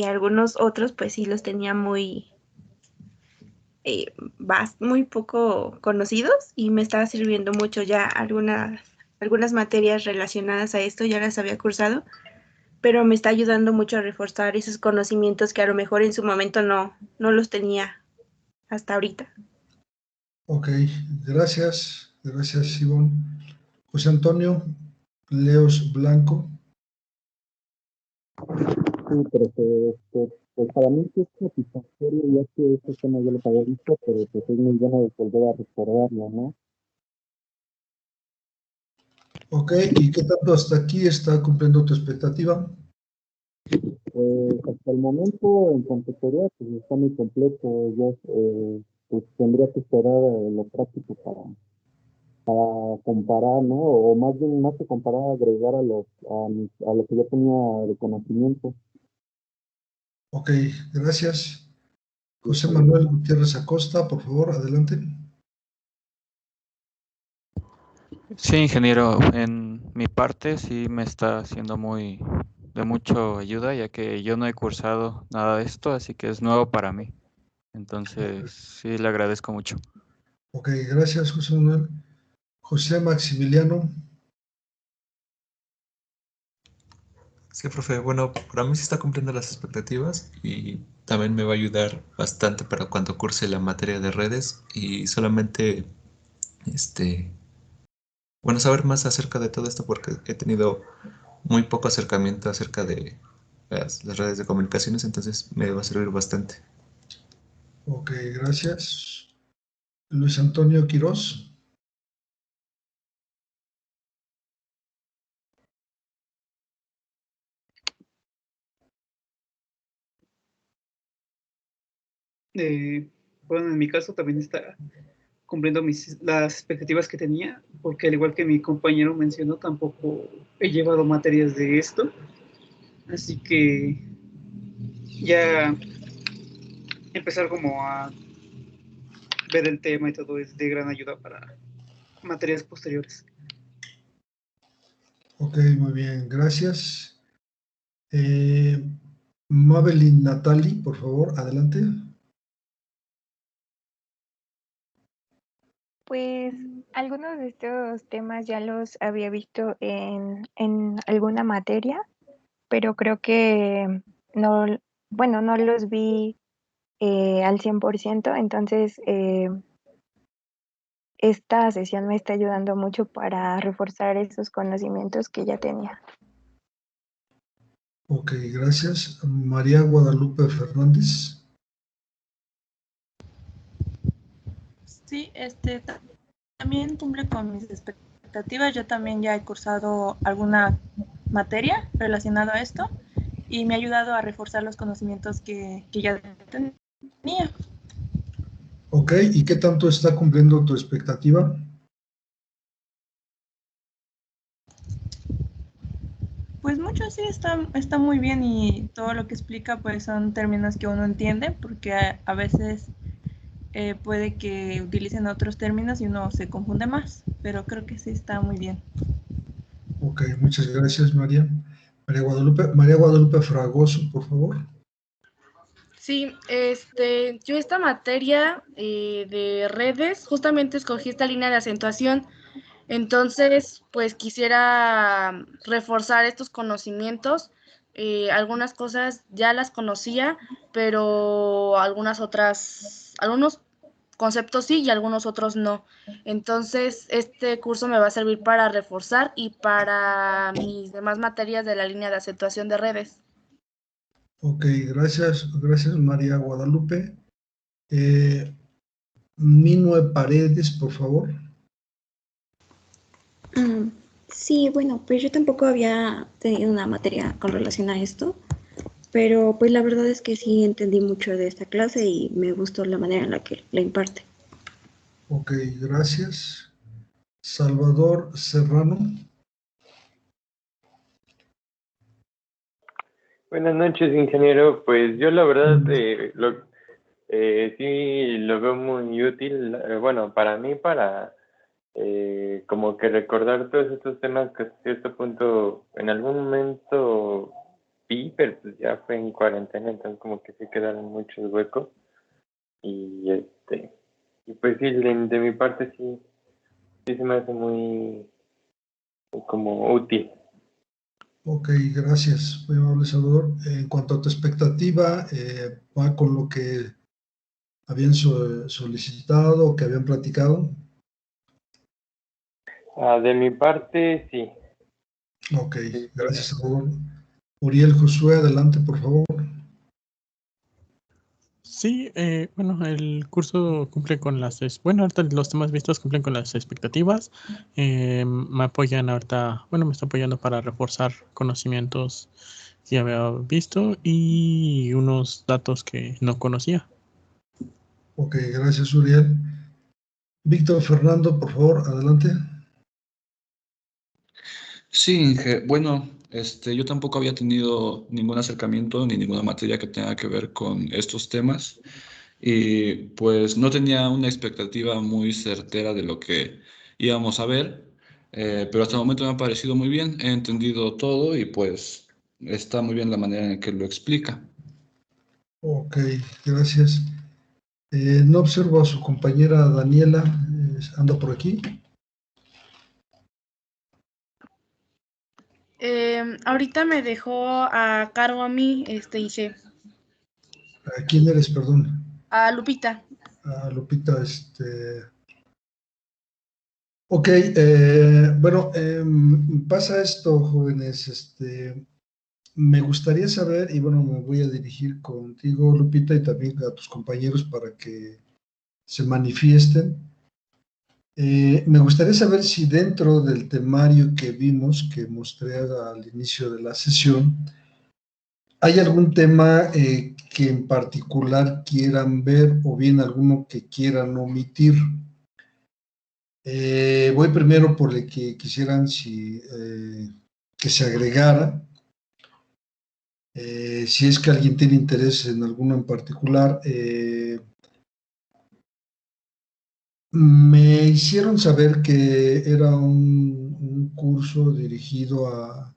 algunos otros pues sí los tenía muy poco conocidos y me estaba sirviendo mucho ya algunas materias relacionadas a esto, ya las había cursado, pero me está ayudando mucho a reforzar esos conocimientos que a lo mejor en su momento no los tenía hasta ahorita. Ok, gracias, Ivonne. José Antonio Leos Blanco. Sí, pero pues para mí sí es satisfactorio, ya que este tema yo lo había visto, pero pues es muy bueno de volver a recordarlo, ¿no? Ok, ¿y qué tanto hasta aquí está cumpliendo tu expectativa? Pues hasta el momento en computaría pues está muy completo, ya pues tendría que esperar lo práctico para comparar, ¿no? O más bien más que comparar, agregar a lo que yo tenía de conocimiento. Ok, gracias. José Manuel Gutiérrez Acosta, por favor, adelante. Sí, ingeniero, en mi parte sí me está siendo de mucho ayuda, ya que yo no he cursado nada de esto, así que es nuevo para mí. Entonces, sí, le agradezco mucho. Ok, gracias, José Manuel. José Maximiliano. Sí, profe, bueno, para mí sí está cumpliendo las expectativas y también me va a ayudar bastante para cuando curse la materia de redes y solamente, este, bueno, saber más acerca de todo esto porque he tenido muy poco acercamiento acerca de las redes de comunicaciones, entonces me va a servir bastante. Ok, gracias. Luis Antonio Quirós. Bueno, en mi caso también está cumpliendo las expectativas que tenía, porque al igual que mi compañero mencionó, tampoco he llevado materias de esto, así que ya empezar como a ver el tema y todo es de gran ayuda para materias posteriores. Ok, muy bien, gracias. Mabelin Natali, por favor, adelante. Pues algunos de estos temas ya los había visto en alguna materia, pero creo que no, bueno, no los vi al 100%, entonces esta sesión me está ayudando mucho para reforzar esos conocimientos que ya tenía. Ok, gracias. María Guadalupe Fernández. Sí, también cumple con mis expectativas. Yo también ya he cursado alguna materia relacionada a esto y me ha ayudado a reforzar los conocimientos que ya tenía. Ok, ¿y qué tanto está cumpliendo tu expectativa? Pues mucho sí, está muy bien y todo lo que explica pues son términos que uno entiende porque a veces puede que utilicen otros términos y uno se confunde más, pero creo que sí está muy bien. Ok, muchas gracias, María. María Guadalupe Fragoso, por favor. Sí, yo esta materia de redes, justamente escogí esta línea de acentuación, entonces pues quisiera reforzar estos conocimientos. Algunas cosas ya las conocía, pero algunos conceptos sí y algunos otros no. Entonces este curso me va a servir para reforzar y para mis demás materias de la línea de acentuación de redes. Ok, gracias María Guadalupe. Minue Paredes, por favor. Sí, bueno, pues yo tampoco había tenido una materia con relación a esto, pero pues la verdad es que sí entendí mucho de esta clase y me gustó la manera en la que la imparte. Ok, gracias. Salvador Serrano. Buenas noches, ingeniero. Pues yo la verdad sí lo veo muy útil, bueno, para mí, para como que recordar todos estos temas que hasta cierto punto en algún momento vi, pero pues ya fue en cuarentena, entonces como que sí quedaron muchos huecos. Y y pues sí, de mi parte sí se me hace muy como útil. Ok, gracias, muy amable Salvador. En cuanto a tu expectativa, ¿va con lo que habían solicitado o que habían platicado? De mi parte, sí. Ok, gracias Salvador. Uriel Josué, adelante, por favor. Sí, bueno, el curso cumple con bueno, ahorita los temas vistos cumplen con las expectativas. Me apoyan ahorita, bueno, me está apoyando para reforzar conocimientos que había visto y unos datos que no conocía. Ok, gracias Uriel. Víctor Fernando, por favor, adelante. Sí, bueno, yo tampoco había tenido ningún acercamiento ni ninguna materia que tenga que ver con estos temas y pues no tenía una expectativa muy certera de lo que íbamos a ver, pero hasta el momento me ha parecido muy bien, he entendido todo y pues está muy bien la manera en que lo explica. Ok, gracias. No observo a su compañera Daniela, anda por aquí. Ahorita me dejó a cargo a mí, Ise. ¿A quién eres, perdón? A Lupita. A Lupita, Ok, bueno, pasa esto, jóvenes, me gustaría saber, y bueno, me voy a dirigir contigo, Lupita, y también a tus compañeros para que se manifiesten. Me gustaría saber si dentro del temario que vimos, que mostré al inicio de la sesión, ¿hay algún tema que en particular quieran ver o bien alguno que quieran omitir? Voy primero por el que quisieran que se agregara. Si es que alguien tiene interés en alguno en particular, me hicieron saber que era un curso dirigido a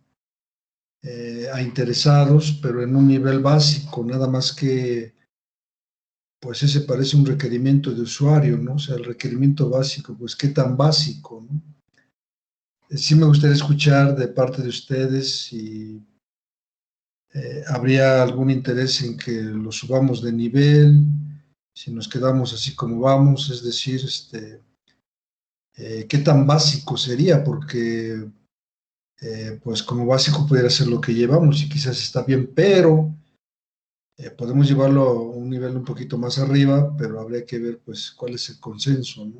interesados, pero en un nivel básico, nada más que, pues ese parece un requerimiento de usuario, ¿no? O sea, el requerimiento básico, pues qué tan básico, ¿no? Sí me gustaría escuchar de parte de ustedes si habría algún interés en que lo subamos de nivel, si nos quedamos así como vamos, es decir, qué tan básico sería, porque pues como básico pudiera ser lo que llevamos y quizás está bien, pero podemos llevarlo a un nivel un poquito más arriba, pero habría que ver pues cuál es el consenso, ¿no?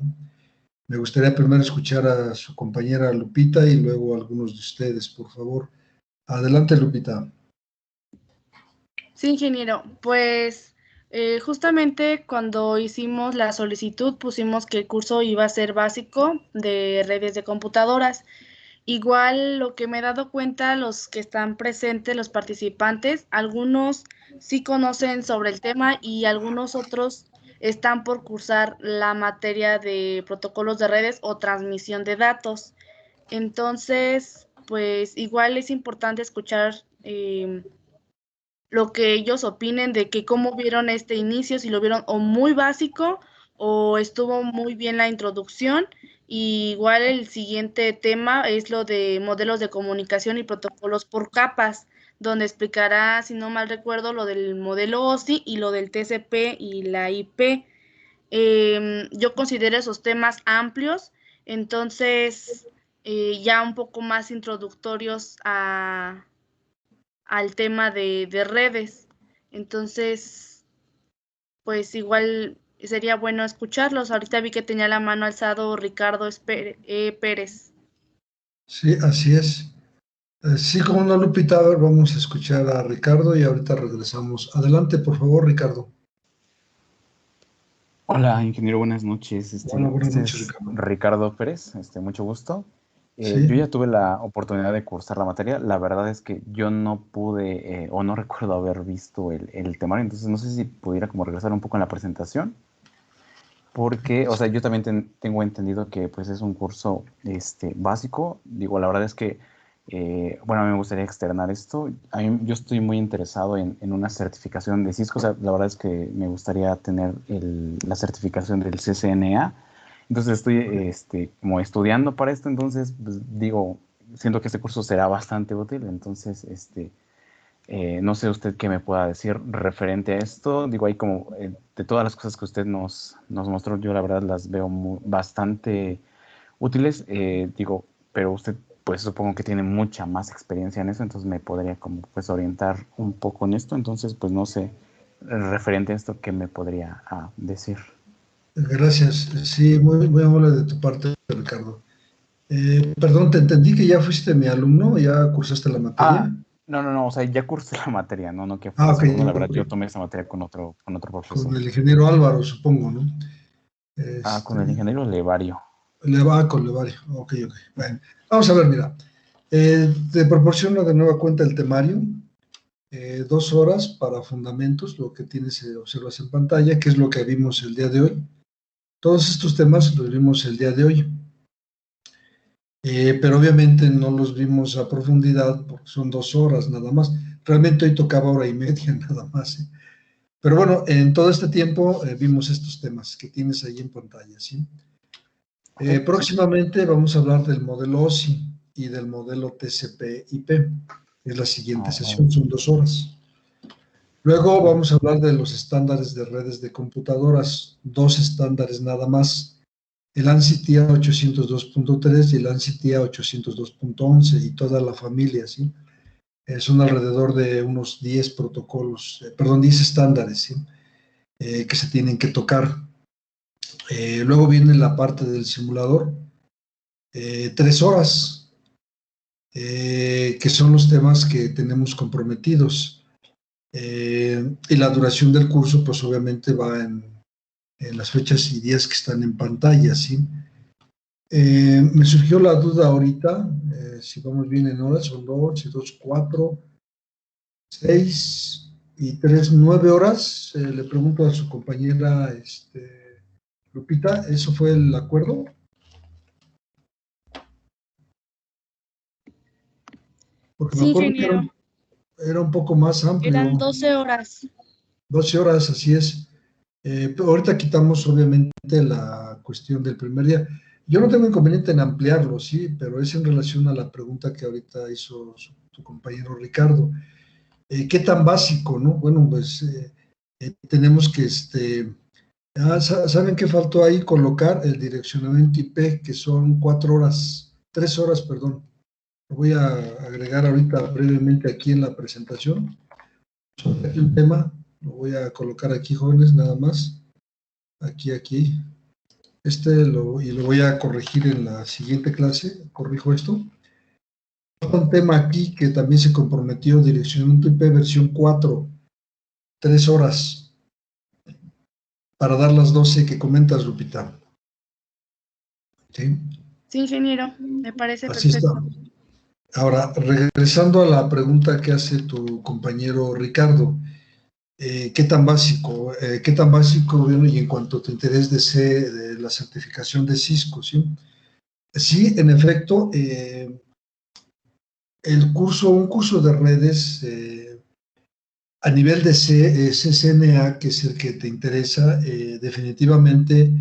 Me gustaría primero escuchar a su compañera Lupita y luego a algunos de ustedes, por favor. Adelante, Lupita. Sí, ingeniero. Pues justamente cuando hicimos la solicitud pusimos que el curso iba a ser básico de redes de computadoras. Igual lo que me he dado cuenta, los que están presentes, los participantes, algunos sí conocen sobre el tema y algunos otros están por cursar la materia de protocolos de redes o transmisión de datos. Entonces, pues igual es importante escuchar lo que ellos opinen de que cómo vieron este inicio, si lo vieron o muy básico o estuvo muy bien la introducción. Y igual el siguiente tema es lo de modelos de comunicación y protocolos por capas, donde explicará, si no mal recuerdo, lo del modelo OSI y lo del TCP y la IP. Yo considero esos temas amplios, entonces ya un poco más introductorios al tema de redes. Entonces, pues igual sería bueno escucharlos. Ahorita vi que tenía la mano alzado Ricardo Pérez. Sí, así es. Sí, como no, Lupita, a ver, vamos a escuchar a Ricardo y ahorita regresamos. Adelante, por favor, Ricardo. Hola, ingeniero, buenas noches. Bueno, buenas Este noches, es Ricardo. Ricardo Pérez, mucho gusto. Sí. Yo ya tuve la oportunidad de cursar la materia. La verdad es que yo no pude o no recuerdo haber visto el temario, entonces no sé si pudiera como regresar un poco en la presentación, porque, o sea, yo también tengo entendido que pues es un curso básico. Digo, la verdad es que, bueno, a mí me gustaría externar esto. Yo estoy muy interesado en una certificación de Cisco. O sea, la verdad es que me gustaría tener la certificación del CCNA. Entonces estoy como estudiando para esto. Entonces, pues, digo, siento que este curso será bastante útil. Entonces, no sé usted qué me pueda decir referente a esto. Digo, ahí como de todas las cosas que usted nos mostró, yo la verdad las veo bastante útiles. Digo, pero usted pues supongo que tiene mucha más experiencia en eso, entonces me podría como pues orientar un poco en esto. Entonces, pues no sé, referente a esto, ¿qué me podría decir? Gracias. Sí, muy amable de tu parte, Ricardo. Perdón, te entendí que ya fuiste mi alumno, ya cursaste la materia. No, o sea, ya cursé la materia, no que Ah, fuese ok, alumno. La verdad, ok. yo tomé esa materia con otro profesor. Con el ingeniero Álvaro, supongo, ¿no? Con el ingeniero Levario. Con Levario, ok. Bueno, vamos a ver, mira. Te proporciono de nueva cuenta el temario. 2 horas para fundamentos, lo que tienes, observas en pantalla, que es lo que vimos el día de hoy. Todos estos temas los vimos el día de hoy. Pero obviamente no los vimos a profundidad porque son 2 horas nada más. Realmente hoy tocaba 1 hora y media nada más. Pero bueno, en todo este tiempo vimos estos temas que tienes ahí en pantalla, ¿sí? Próximamente vamos a hablar del modelo OSI y del modelo TCP/IP. Es la siguiente sesión, son 2 horas. Luego vamos a hablar de los estándares de redes de computadoras, 2 estándares nada más, el ANSI TIA 802.3 y el ANSI TIA 802.11 y toda la familia, ¿sí? Son alrededor de unos 10 protocolos, 10 estándares, ¿sí? Que se tienen que tocar. Luego viene la parte del simulador, 3 horas, que son los temas que tenemos comprometidos. Y la duración del curso, pues obviamente va en las fechas y días que están en pantalla, ¿sí? Me surgió la duda ahorita, si vamos bien en horas, son 2 y 2, 4, 6 y 3, 9 horas. Le pregunto a su compañera Lupita, ¿eso fue el acuerdo? Porque me Sí, acuerdo que ingeniero. era un poco más amplio. Eran 12 horas. 12 horas, así es. Pero ahorita quitamos obviamente la cuestión del primer día. Yo no tengo inconveniente en ampliarlo, sí, pero es en relación a la pregunta que ahorita hizo tu compañero Ricardo. ¿Qué tan básico, no? Bueno, pues tenemos que ¿Saben qué faltó ahí? Colocar el direccionamiento IP, que son 4 horas, 3 horas, perdón. Lo voy a agregar ahorita brevemente aquí en la presentación. Sobre un tema, lo voy a colocar aquí, jóvenes, nada más. Aquí. Y lo voy a corregir en la siguiente clase. Corrijo esto. Un tema aquí que también se comprometió, direccionamiento IP versión 4, 3 horas, para dar las 12 que comentas, Lupita. ¿Sí? Sí, ingeniero, me parece Así perfecto. está. Ahora, regresando a la pregunta que hace tu compañero Ricardo, ¿qué tan básico? Bueno, y en cuanto a tu interés de la certificación de Cisco, ¿sí? Sí, en efecto, un curso de redes a nivel de CCNA, que es el que te interesa, definitivamente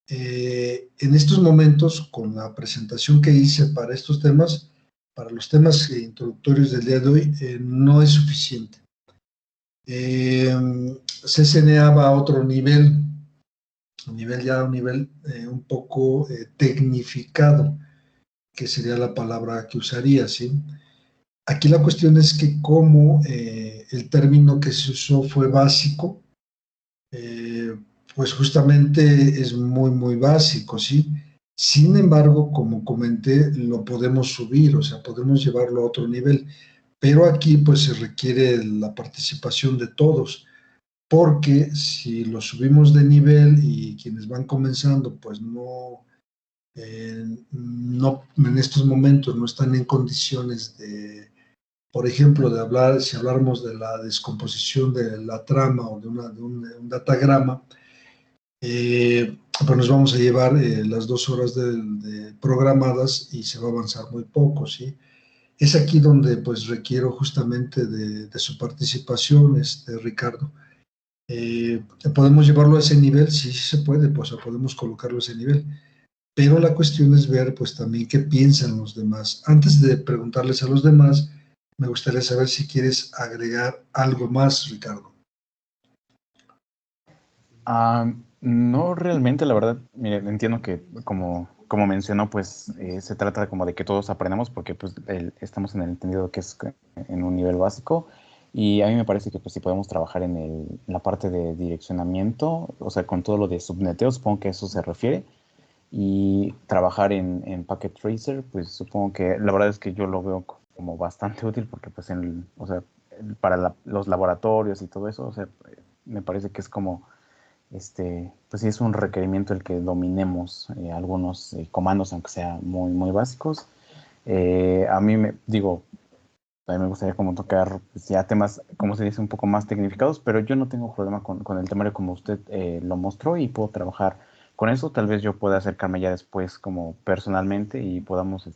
en estos momentos, con la presentación que hice para estos temas, para los temas introductorios del día de hoy, no es suficiente. CCNA va a otro nivel, un nivel un poco tecnificado, que sería la palabra que usaría, ¿sí? Aquí la cuestión es que como el término que se usó fue básico, pues justamente es muy básico, ¿sí? Sin embargo, como comenté, lo podemos subir, o sea, podemos llevarlo a otro nivel, pero aquí pues se requiere la participación de todos, porque si lo subimos de nivel y quienes van comenzando pues no en estos momentos no están en condiciones de, por ejemplo, de hablar, si habláramos de la descomposición de la trama o de un datagrama, pues nos vamos a llevar las 2 horas de programadas y se va a avanzar muy poco, ¿sí? Es aquí donde pues requiero justamente de su participación, Ricardo. ¿Podemos llevarlo a ese nivel? Sí, sí se puede, pues podemos colocarlo a ese nivel. Pero la cuestión es ver pues también qué piensan los demás. Antes de preguntarles a los demás, me gustaría saber si quieres agregar algo más, Ricardo. No realmente, la verdad, mire, entiendo que como mencionó, pues se trata como de que todos aprendamos porque pues estamos en el entendido que es en un nivel básico y a mí me parece que pues si podemos trabajar en la parte de direccionamiento, o sea, con todo lo de subneteo, supongo que a eso se refiere, y trabajar en Packet Tracer, pues supongo que la verdad es que yo lo veo como bastante útil porque pues o sea, para los laboratorios y todo eso, o sea, me parece que es como pues sí es un requerimiento el que dominemos algunos comandos, aunque sean muy básicos. A mí también me gustaría como tocar pues, ya temas, como se dice, un poco más tecnificados, pero yo no tengo problema con el temario como usted lo mostró y puedo trabajar con eso. Tal vez yo pueda acercarme ya después como personalmente y podamos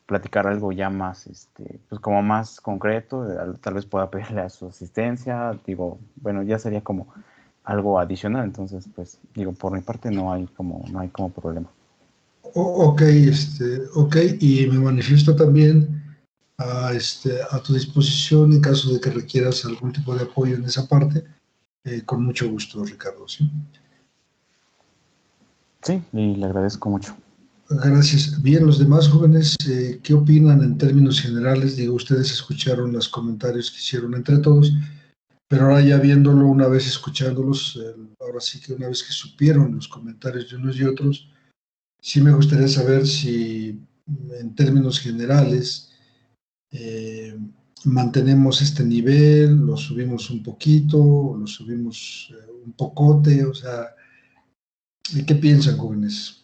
platicar algo ya más, pues como más concreto. Tal vez pueda pedirle a su asistencia. Bueno, ya sería como algo adicional, entonces pues por mi parte no hay como problema. Ok, y me manifiesto también a tu disposición en caso de que requieras algún tipo de apoyo en esa parte, con mucho gusto, Ricardo, ¿sí? Sí, y le agradezco mucho. Gracias. Bien, los demás jóvenes, ¿qué opinan en términos generales? Digo, ustedes escucharon los comentarios que hicieron entre todos, pero ahora ya viéndolo, una vez escuchándolos, ahora sí que una vez que supieron los comentarios de unos y otros, sí me gustaría saber si en términos generales mantenemos este nivel, lo subimos un poquito, lo subimos un pocote, o sea, ¿qué piensan, jóvenes?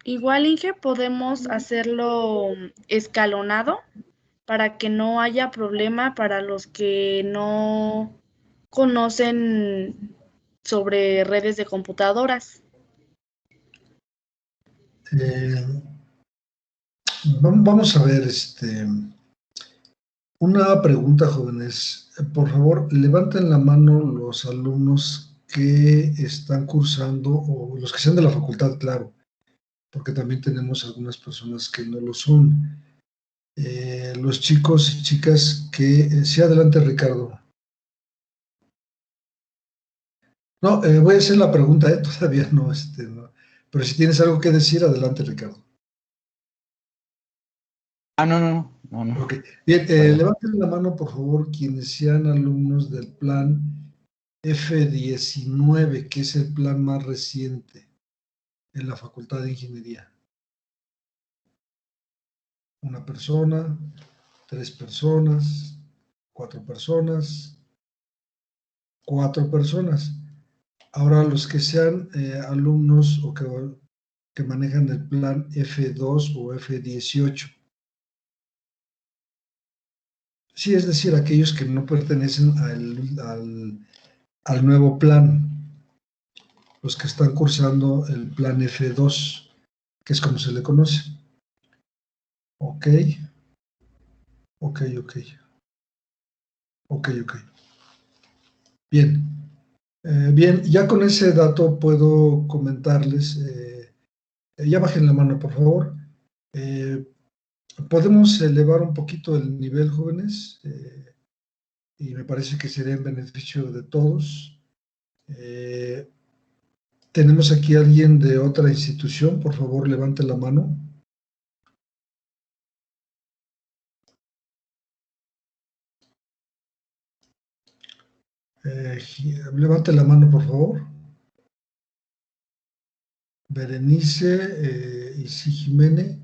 Igual, Inge, podemos hacerlo escalonado. para que no haya problema para los que no conocen sobre redes de computadoras. Vamos a ver, una pregunta, jóvenes. Por favor, levanten la mano los alumnos que están cursando, o los que sean de la facultad, claro, porque también tenemos algunas personas que no lo son. Los chicos y chicas que... sí, adelante, Ricardo. No, voy a hacer la pregunta, todavía no, no. Pero si tienes algo que decir, adelante, Ricardo. No. Okay. Bien, levanten la mano, por favor, quienes sean alumnos del plan F19, que es el plan más reciente en la Facultad de Ingeniería. Una persona, 3 personas, 4 personas, 4 personas. Ahora, los que sean alumnos o que manejan el plan F2 o F18. Sí, es decir, aquellos que no pertenecen al nuevo plan, los que están cursando el plan F2, que es como se le conoce. Ok. Bien. Bien, ya con ese dato puedo comentarles, ya bajen la mano, por favor. Podemos elevar un poquito el nivel, jóvenes, y me parece que sería en beneficio de todos. Tenemos aquí a alguien de otra institución, por favor, levante la mano. Levante la mano, por favor. Berenice y sí, Jiménez.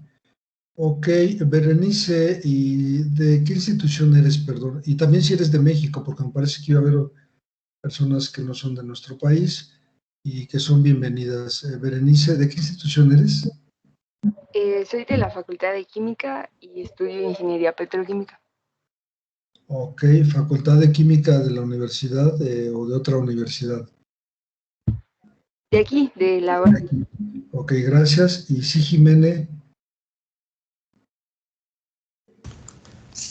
Ok, Berenice, ¿y de qué institución eres, perdón? Y también si eres de México, porque me parece que iba a haber personas que no son de nuestro país y que son bienvenidas. Berenice, ¿de qué institución eres? Soy de la Facultad de Química y estudio Ingeniería Petroquímica. Ok, Facultad de Química de la universidad o de otra universidad. De aquí, de la... Ok, gracias. Y sí, Jiménez.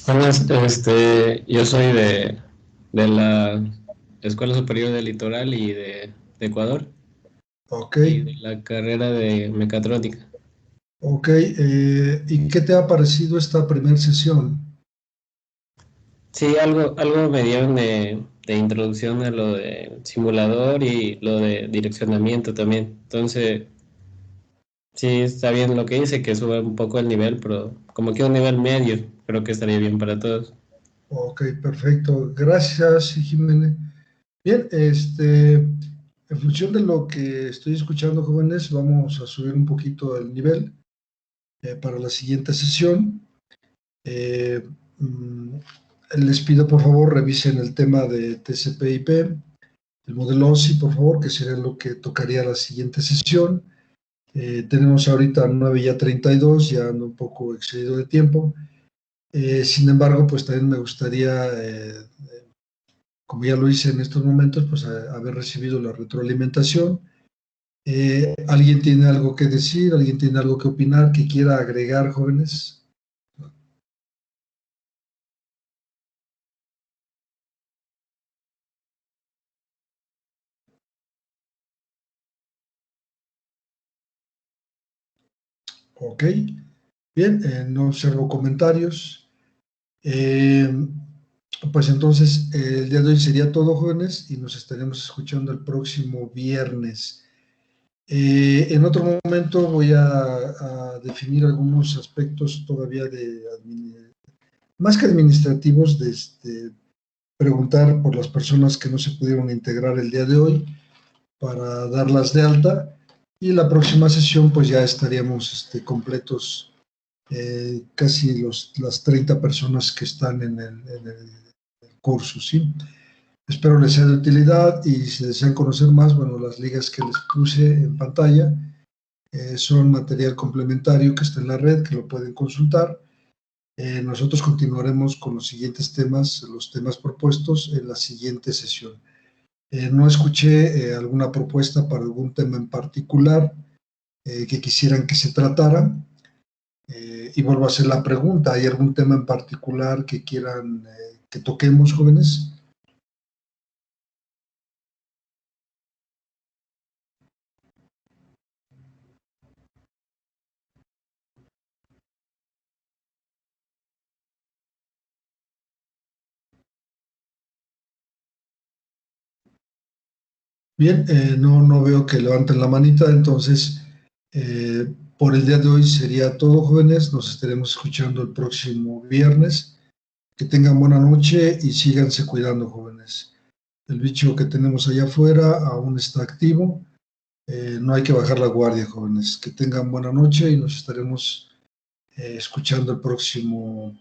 Buenas, yo soy de la Escuela Superior del Litoral y de Ecuador. Ok. Y de la carrera de mecatrónica. Ok, ¿y qué te ha parecido esta primera sesión? Sí, algo me dieron de introducción a lo de simulador y lo de direccionamiento también. Entonces, sí, está bien lo que dice, que sube un poco el nivel, pero como que un nivel medio, creo que estaría bien para todos. Ok, perfecto. Gracias, Jiménez. Bien, en función de lo que estoy escuchando, jóvenes, vamos a subir un poquito el nivel para la siguiente sesión. Les pido, por favor, revisen el tema de TCP/IP, el modelo OSI, por favor, que sería lo que tocaría la siguiente sesión. Tenemos ahorita 9:32, ya ando un poco excedido de tiempo. Sin embargo, pues también me gustaría, como ya lo hice en estos momentos, pues haber recibido la retroalimentación. ¿Alguien tiene algo que decir? ¿Alguien tiene algo que opinar, que quiera agregar, jóvenes? Ok, bien, no observo comentarios. Pues entonces, el día de hoy sería todo, jóvenes, y nos estaremos escuchando el próximo viernes. En otro momento voy a definir algunos aspectos todavía más que administrativos, de preguntar por las personas que no se pudieron integrar el día de hoy para darlas de alta, y la próxima sesión pues ya estaríamos completos, casi las 30 personas que están en el curso, ¿sí? Espero les sea de utilidad, y si desean conocer más, bueno, las ligas que les puse en pantalla son material complementario que está en la red, que lo pueden consultar. Nosotros continuaremos con los siguientes temas, los temas propuestos en la siguiente sesión. No escuché alguna propuesta para algún tema en particular que quisieran que se tratara. Y vuelvo a hacer la pregunta, ¿hay algún tema en particular que quieran que toquemos, jóvenes? Bien, no veo que levanten la manita, entonces por el día de hoy sería todo, jóvenes. Nos estaremos escuchando el próximo viernes. Que tengan buena noche y síganse cuidando, jóvenes. El bicho que tenemos allá afuera aún está activo. No hay que bajar la guardia, jóvenes. Que tengan buena noche y nos estaremos escuchando el próximo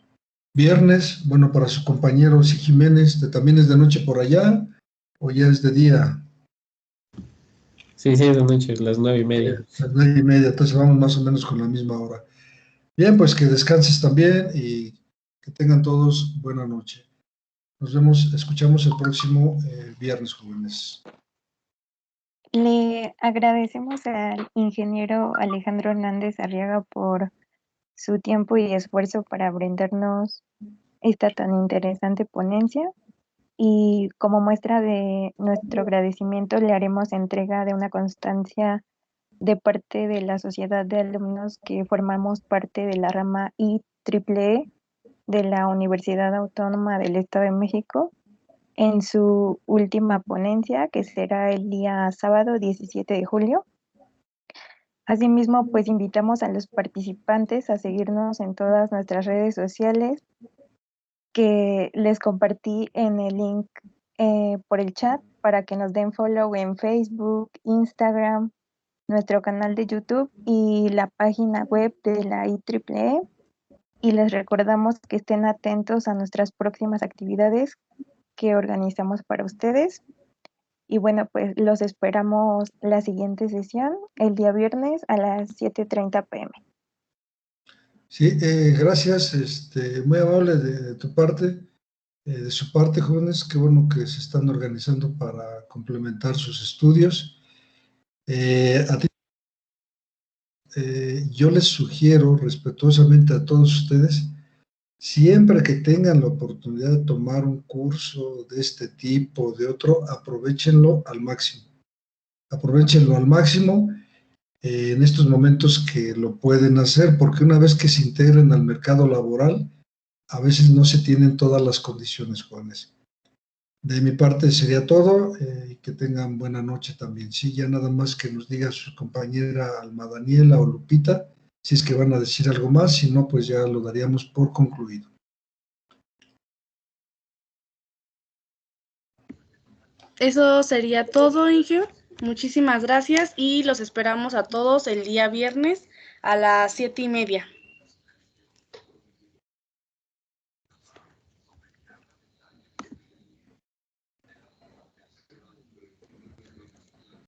viernes. Bueno, para su compañero Si Jiménez, ¿también es de noche por allá o ya es de día? Sí, de noche, las 9:30. Las 9:30, entonces vamos más o menos con la misma hora. Bien, pues que descanses también y que tengan todos buena noche. Nos vemos, escuchamos el próximo viernes, jóvenes. Le agradecemos al ingeniero Alejandro Hernández Arriaga por su tiempo y esfuerzo para brindarnos esta tan interesante ponencia. Y como muestra de nuestro agradecimiento le haremos entrega de una constancia de parte de la sociedad de alumnos que formamos parte de la rama IEEE de la Universidad Autónoma del Estado de México en su última ponencia, que será el día sábado 17 de julio. Asimismo, pues invitamos a los participantes a seguirnos en todas nuestras redes sociales que les compartí en el link por el chat para que nos den follow en Facebook, Instagram, nuestro canal de YouTube y la página web de la IEEE. Y les recordamos que estén atentos a nuestras próximas actividades que organizamos para ustedes. Y bueno, pues los esperamos la siguiente sesión, el día viernes a las 7:30 p.m. Sí, gracias, muy amable de tu parte, de su parte, jóvenes. Qué bueno que se están organizando para complementar sus estudios. A ti, yo les sugiero respetuosamente a todos ustedes, siempre que tengan la oportunidad de tomar un curso de este tipo o de otro, aprovechenlo al máximo. Aprovechenlo al máximo en estos momentos que lo pueden hacer, porque una vez que se integren al mercado laboral, a veces no se tienen todas las condiciones, jóvenes. De mi parte sería todo, y que tengan buena noche también. Sí, ya nada más que nos diga su compañera Alma Daniela o Lupita, si es que van a decir algo más, si no, pues ya lo daríamos por concluido. Eso sería todo, Ingeo. Muchísimas gracias y los esperamos a todos el día viernes a las 7:30.